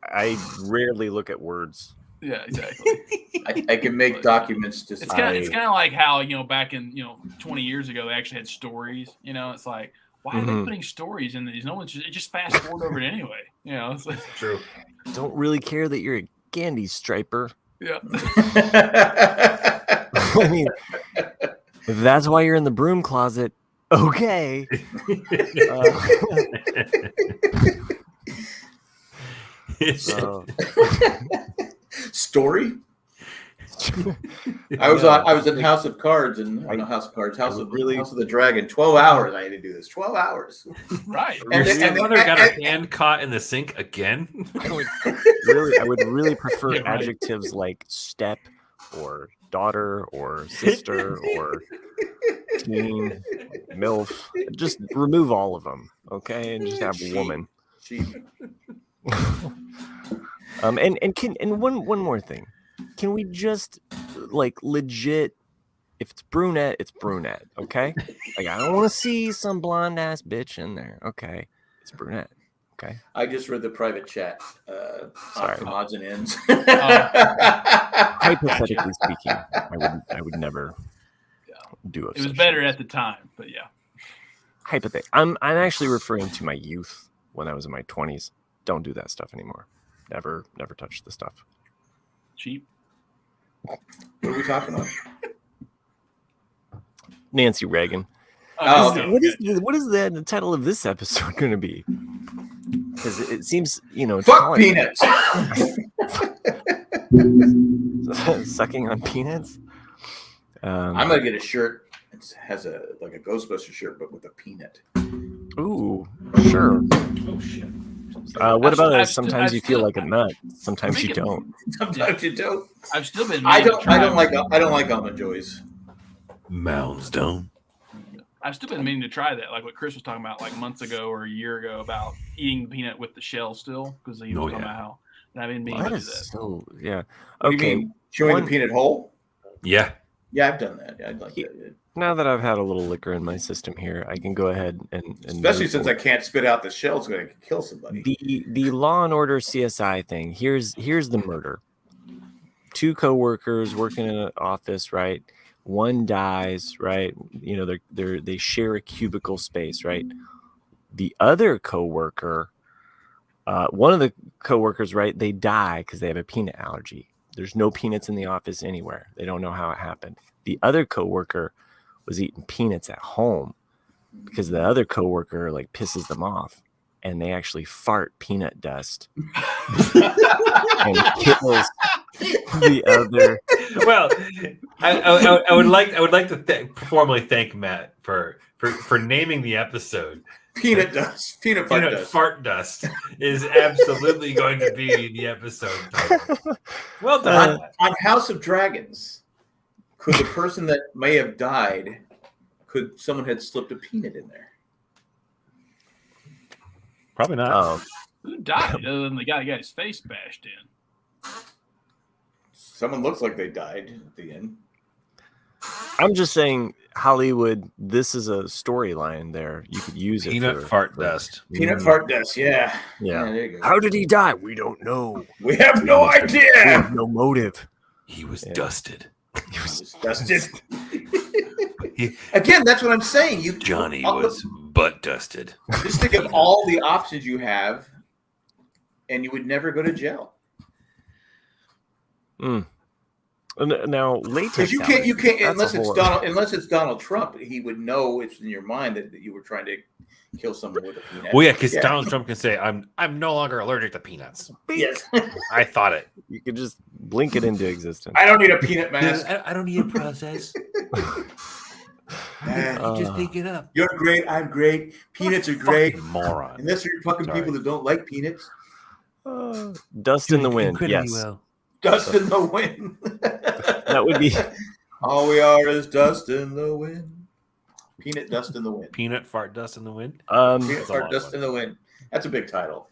I rarely look at words. yeah, exactly. I can make documents. It's kind of like how, you know, back in 20 years ago they actually had stories. You know, it's like, why are they putting stories in these? No one's just fast forward over it anyway. You know, it's like, True. Don't really care that you're a candy striper. yeah. I mean, if that's why you're in the broom closet, okay. Story. I was in House of Cards and House of Cards, House of the Dragon. 12 hours. I had to do this. 12 hours. Right. Your stepmother got her hand caught in the sink again. I would really prefer adjectives like step or daughter or sister or teen, MILF. Just remove all of them, okay, and just have woman. And one more thing. Can we just like legit? If it's brunette, it's brunette. Okay. Like I don't want to see some blonde ass bitch in there. Okay, it's brunette. Okay. I just read the private chat. Sorry. Odds and ends. Hypothetically speaking, I would never do it. It was better at the time, but yeah. Hypothetically, I'm actually referring to my youth when I was in my 20s. Don't do that stuff anymore. Never touch the stuff. Cheap. What are we talking about? Nancy Reagan. Okay. What is the title of this episode going to be? Because it seems, fuck peanuts. Sucking on peanuts. I'm gonna get a shirt. It has a Ghostbuster shirt, but with a peanut. Ooh, sure. Oh shit! What about I've sometimes still- you feel I've like a nut, sometimes make you it- don't. Sometimes you don't. I've still been. I meaning to don't. try I don't it. like almond joys. Mounds down. I've still been meaning to try that, like what Chris was talking about, like months ago or a year ago, about eating peanut with the shell still, because he was talking about how. And I've been meaning to That do is that. so yeah. What do you Okay, mean? Chewing one- the peanut whole? Yeah. Yeah, I've done that. I'd like that. now that I've had a little liquor in my system here, I can go ahead and Especially move since forward. I can't spit out the shell. It's going to kill somebody. The Law and Order CSI thing. Here's the murder. 2 coworkers working in an office, right? One dies, right? You know, they share a cubicle space, right? The other coworker, one of the coworkers, right? They die because they have a peanut allergy. There's no peanuts in the office anywhere. They don't know how it happened. The other coworker was eating peanuts at home because the other coworker like pisses them off, and they actually fart peanut dust and kills the other. Well, I would like to formally thank Matt for naming the episode. Peanut dust. Peanut fart Peanut dust. fart dust is absolutely going to be the episode title. Well done. On House of Dragons, could the person that may have died, could someone had slipped a peanut in there? Probably not. Who died other than the guy who got his face bashed in? Someone looks like they died at the end. I'm just saying, Hollywood. This is a storyline. There, you could use it. Peanut for- fart for- dust. Peanut Mm, fart dust, yeah. Yeah. There you go. How did he die? We don't know. We have no We idea. have no motive. He was Yeah. dusted. He was- It's dusted. Again, that's what I'm saying. You Johnny all the- was butt dusted. just think of all the options you have, and you would never go to jail. Now, latex. Because you can't allergy, unless that's a it's whole- Donald Trump, he would know it's in your mind that you were trying to kill someone with a peanut. Well, yeah, because Donald Trump can say, "I'm no longer allergic to peanuts." Yes. I thought it. You could just blink it into existence. I don't need a peanut mask. I don't need a process. Ah, Pick it up. you're great. I'm great. Peanuts are great. Fucking moron. Unless you're fucking Sorry. people that don't like peanuts. Dust in the wind. Yes, Dust in the wind. that would be. All we are is dust in the wind. Peanut dust in the wind. Peanut fart dust in the wind. Peanut That's a fart long dust one. in the wind. That's a big title.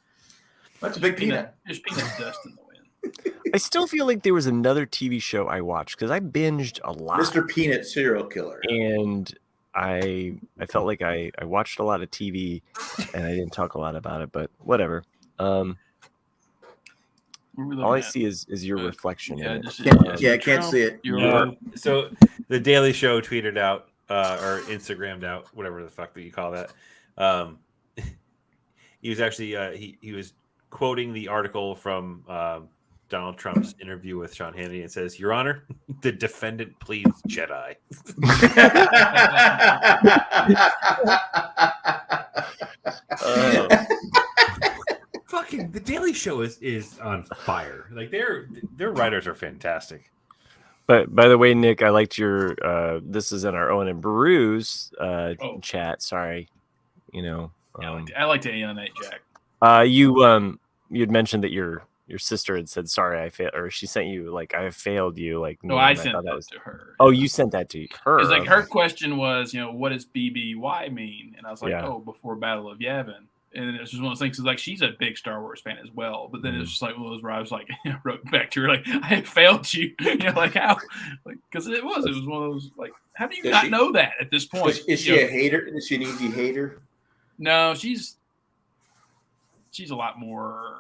That's a big peanut. There's peanut dust in the wind. I still feel like there was another TV show I watched because I binged a lot, Mr. Peanut serial killer. and I felt like I watched a lot of TV, and I didn't talk a lot about it. But whatever. What were we All I looking at? see is your reflection Yeah, in it. just Yeah, I can't see it. You're So the Daily Show tweeted out or Instagrammed out, whatever the fuck that you call that. He was actually he was quoting the article from Donald Trump's interview with Sean Hannity. It says, "Your Honor, the defendant pleads Jedi." Fucking the Daily Show is on fire. Like their writers are fantastic. But by the way, Nick, I liked your. This is in our Owen and Brews chat. Sorry, you know. I like to animate Jack. You had mentioned that your sister had said sorry I failed, or she sent you like I failed you. Like No, and I thought sent that that was- to her. Oh, you sent that to her. Because like okay. her question was, what does BBY mean? And I was like, Yeah. oh, before Battle of Yavin. And then it's just one of those things. Cause like she's a big Star Wars fan as well. But then it's just like one of those where I was like, wrote back to her like, I have failed you. Like how? Like because it was one of those like, how do you Does not she- know that at this point? Is she a hater? Is she an easy hater? No, she's a lot more.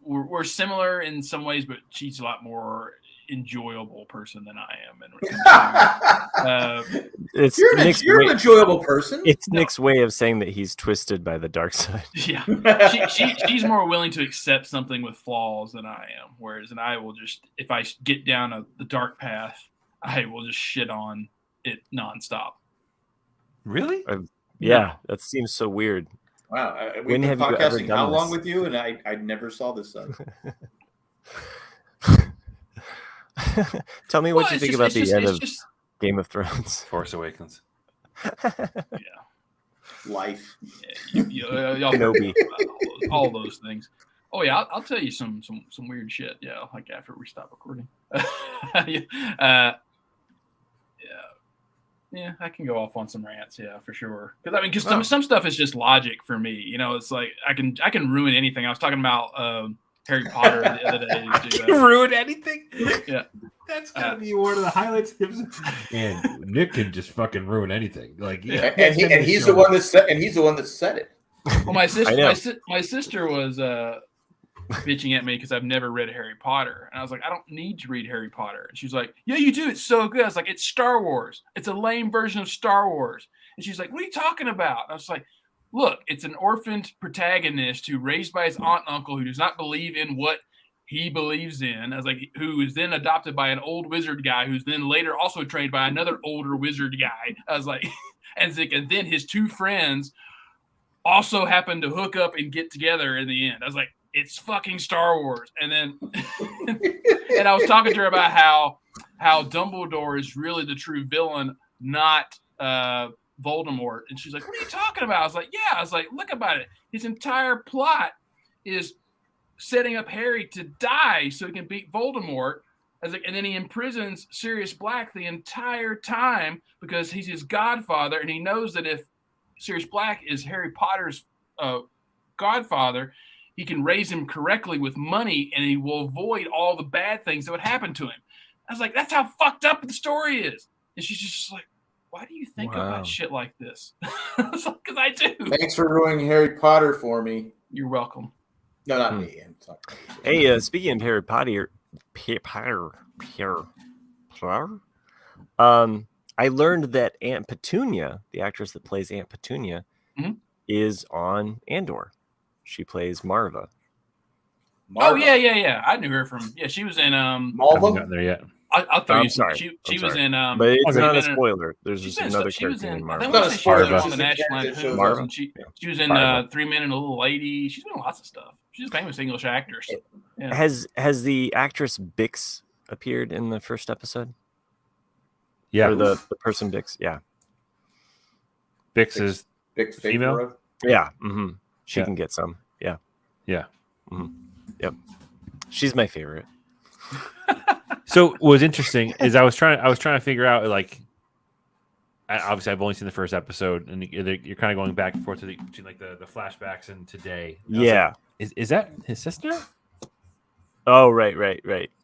We're similar in some ways, but she's a lot more enjoyable person than I am. And when it comes to, It's You're Nick's you're an way, enjoyable person. it's Nick's way of saying that he's twisted by the dark side. yeah, she's more willing to accept something with flaws than I am. Whereas, and I will just, if I get down the dark path, I will just shit on it nonstop. Really? Yeah, that seems so weird. Wow. We've When been have you ever podcasting done how long this? with you? And I never saw this side. Tell me what you it's think just- about it's the just- end it's of just- Game of Thrones. Force Awakens. Life. Y'all Kenobi. all those things. Oh yeah, I'll tell you some weird shit. Yeah, like after we stop recording. Yeah, I can go off on some rants. Yeah, for sure. Because I mean, because some stuff is just logic for me. You know, it's like I can ruin anything. I was talking about Harry Potter the other day. Ruin anything? Yeah, that's gotta be one of the highlights. And Nick can just fucking ruin anything. Like, and he's the one that said it. Well, my sister was bitching at me because I've never read Harry Potter, and I was like, I don't need to read Harry Potter. And she's like, yeah, you do. It's so good. I was like, it's Star Wars. It's a lame version of Star Wars. And she's like, what are you talking about? And I was like, look, it's an orphaned protagonist who raised by his aunt and uncle who does not believe in what he believes in. I was like, who is then adopted by an old wizard guy who's then later also trained by another older wizard guy. I was like, and then his two friends also happened to hook up and get together in the end. I was like, it's fucking Star Wars. And then and I was talking to her about how Dumbledore is really the true villain, not Voldemort. And she's like, what are you talking about? I was like, yeah. I was like, look about it. His entire plot is setting up Harry to die so he can beat Voldemort. I was like, and then he imprisons Sirius Black the entire time because he's his godfather, and he knows that if Sirius Black is Harry Potter's godfather, he can raise him correctly with money, and he will avoid all the bad things that would happen to him. I was like, that's how fucked up the story is. And she's just like, why do you think about shit like this? Because I do. Thanks for ruining Harry Potter for me. You're welcome. No, not me. I'm sorry. Hey, speaking of Harry Potter, I learned that Aunt Petunia, the actress that plays Aunt Petunia, is on Andor. She plays Marva. Oh yeah. I knew her from she was in haven't gotten there yet. I'll tell you. Sorry. She was in but it's not a spoiler. There's just another character named Marva. She was in the National Lampoon. She was in 3 Men and a Little Lady. She's been in lots of stuff. She's a famous English actress. Yeah. Has the actress Bix appeared in the first episode? Yeah. Or the person Bix? Yeah. Bix is female? Yeah. Mm-hmm. She can get some. Yeah. Yeah. Mm-hmm. Yep. She's my favorite. So what was interesting is I was trying to figure out, like, obviously I've only seen the first episode, and you're kind of going back and forth between like the flashbacks and today. And yeah. Like, is that his sister? Oh, right.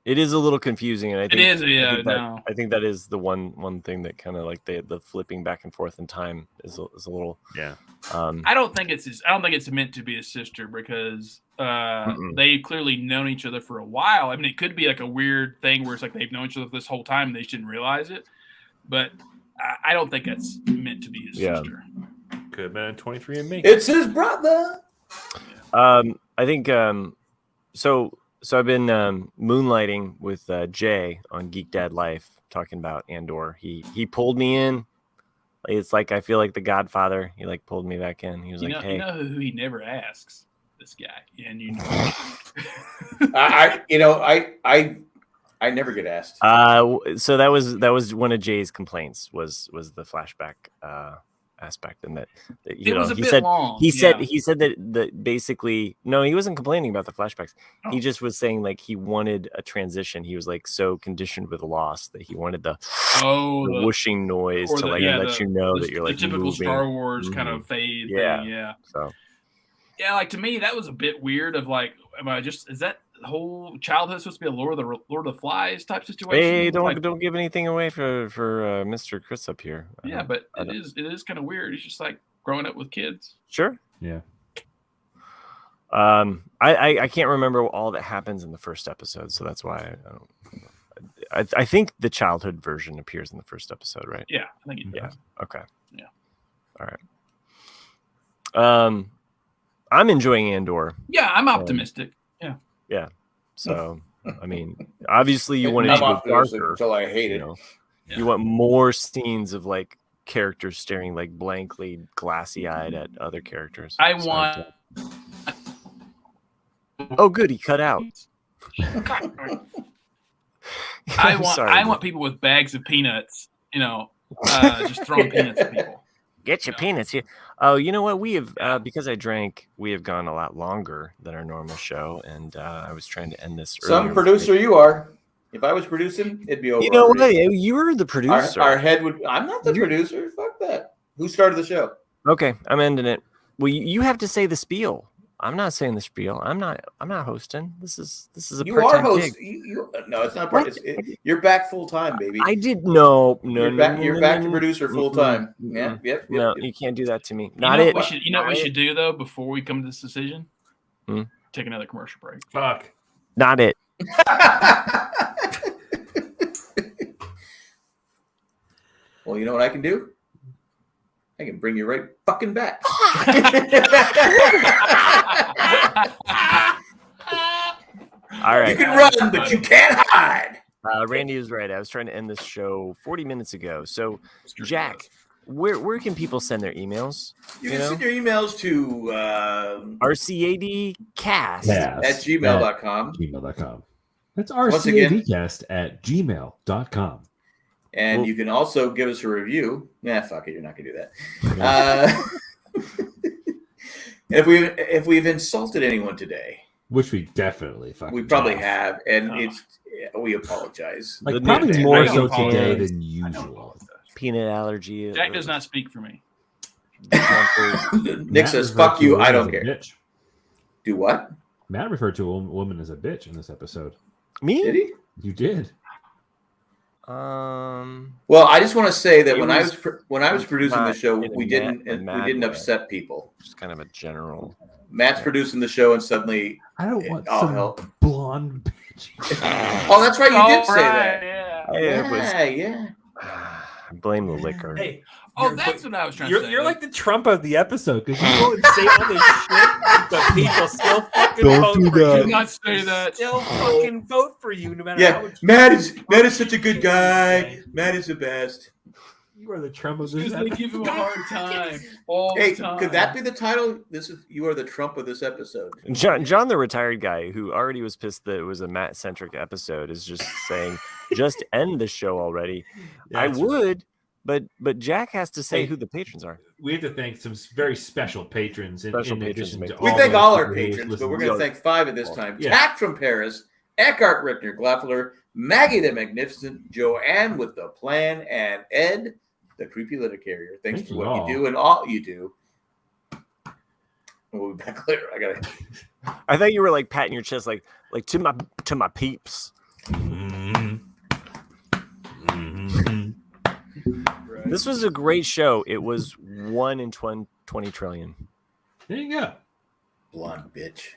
It is a little confusing, and I think it is. Yeah, I think that is the one thing that kind of like the flipping back and forth in time is a little. Yeah. I don't think it's meant to be a sister because they've clearly known each other for a while. I mean, it could be like a weird thing where it's like they've known each other this whole time and they just didn't realize it. But I don't think it's meant to be his sister. Could have been 23andMe. It's his brother. I think so I've been moonlighting with Jay on Geek Dad Life talking about Andor. He pulled me in. It's like I feel like the Godfather. He like pulled me back in. He was like, "Hey, you know who he never asks? This guy." And you know, I never get asked. So that was one of Jay's complaints was the flashback aspect, and that it was a bit long. He said that basically he wasn't complaining about the flashbacks. He just was saying like he wanted a transition. He was like so conditioned with loss that he wanted the whooshing noise to let you know that you're like the typical moving. Star Wars kind of fade thing. Yeah. So like to me that was a bit weird. Of like, is that the whole childhood supposed to be a Lord of the Flies type situation? Hey, don't give anything away for Mr. Chris up here. Yeah, but it is kind of weird. It's just like growing up with kids. Sure. Yeah. I can't remember all that happens in the first episode, so that's why I think the childhood version appears in the first episode, right? Yeah, I think it does. Yeah. Okay. Yeah. All right. I'm enjoying Andor. Yeah, I'm optimistic. Yeah. So, I mean, obviously you want it to go darker until I hate it. You want more scenes of like characters staring like blankly, glassy-eyed at other characters. I want. Oh, good. He cut out. I want people with bags of peanuts. Just throwing peanuts at people. Get your peanuts here. Oh, you know what? We have because I drank. We have gone a lot longer than our normal show, and I was trying to end this. Some earlier. producer you are. If I was producing, it'd be over. You know what? already. You're the producer. Our head would. I'm not the producer. Fuck that. Who started the show? Okay, I'm ending it. Well, you have to say the spiel. I'm not saying the spiel. I'm not hosting. This is a You are part-time host. gig. No, it's not part. You're back full time, baby. I did no. You're back to producer full time. Yeah, yep. No, you can't do that to me. You Not know it. what we should do though before we come to this decision? Take another commercial break. Fuck. Not it. Well, you know what I can do? I can bring you right fucking back. All right. You can run, but you can't hide. Randy was right. I was trying to end this show 40 minutes ago. So, Jack, where can people send their emails? You can send your emails to rcadcast at gmail.com. Gmail.com. That's rcadcast at gmail.com. And you can also give us a review. Yeah, fuck it, you're not gonna do that. If we've insulted anyone today, which we definitely we probably have, and we apologize. Like probably more so today than usual. Peanut allergy. Jack does not speak for me. Nick says, "Fuck you, I don't care." Bitch. Do what? Matt referred to a woman as a bitch in this episode. Me? Did he? You did. Well, I just want to say that when I was producing the show, we didn't upset people. Just kind of a general. Matt's producing the show, and suddenly I don't want some blonde bitch. Oh, that's right, you did say that. Yeah. I blame the liquor. Hey, that's what I was trying to say. You're like the Trump of the episode because you go and say all this shit, but people still fucking vote for you. Do not say that. Still fucking vote for you no matter how much. Matt is such a good guy. Matt is the best. You are the Trump of this They episode. give him a hard time all Hey, the time. could that be the title? You are the Trump of this episode. John, the retired guy who already was pissed that it was a Matt-centric episode, is just saying, just end the show already. I would, but Jack has to say who the patrons are. We have to thank some very special patrons. In addition to We thank all our patrons, but we're going to thank 5 at this time. Yeah. Tack from Paris, Eckhart Rittner Gleffler, Maggie the Magnificent, Joanne with the Plan, and Ed, the creepy litter carrier. Thanks for what you do and all you do. We'll be back later. I thought you were like patting your chest, like to my peeps. This was a great show. It was 1 in 20 trillion. There you go. Blonde bitch.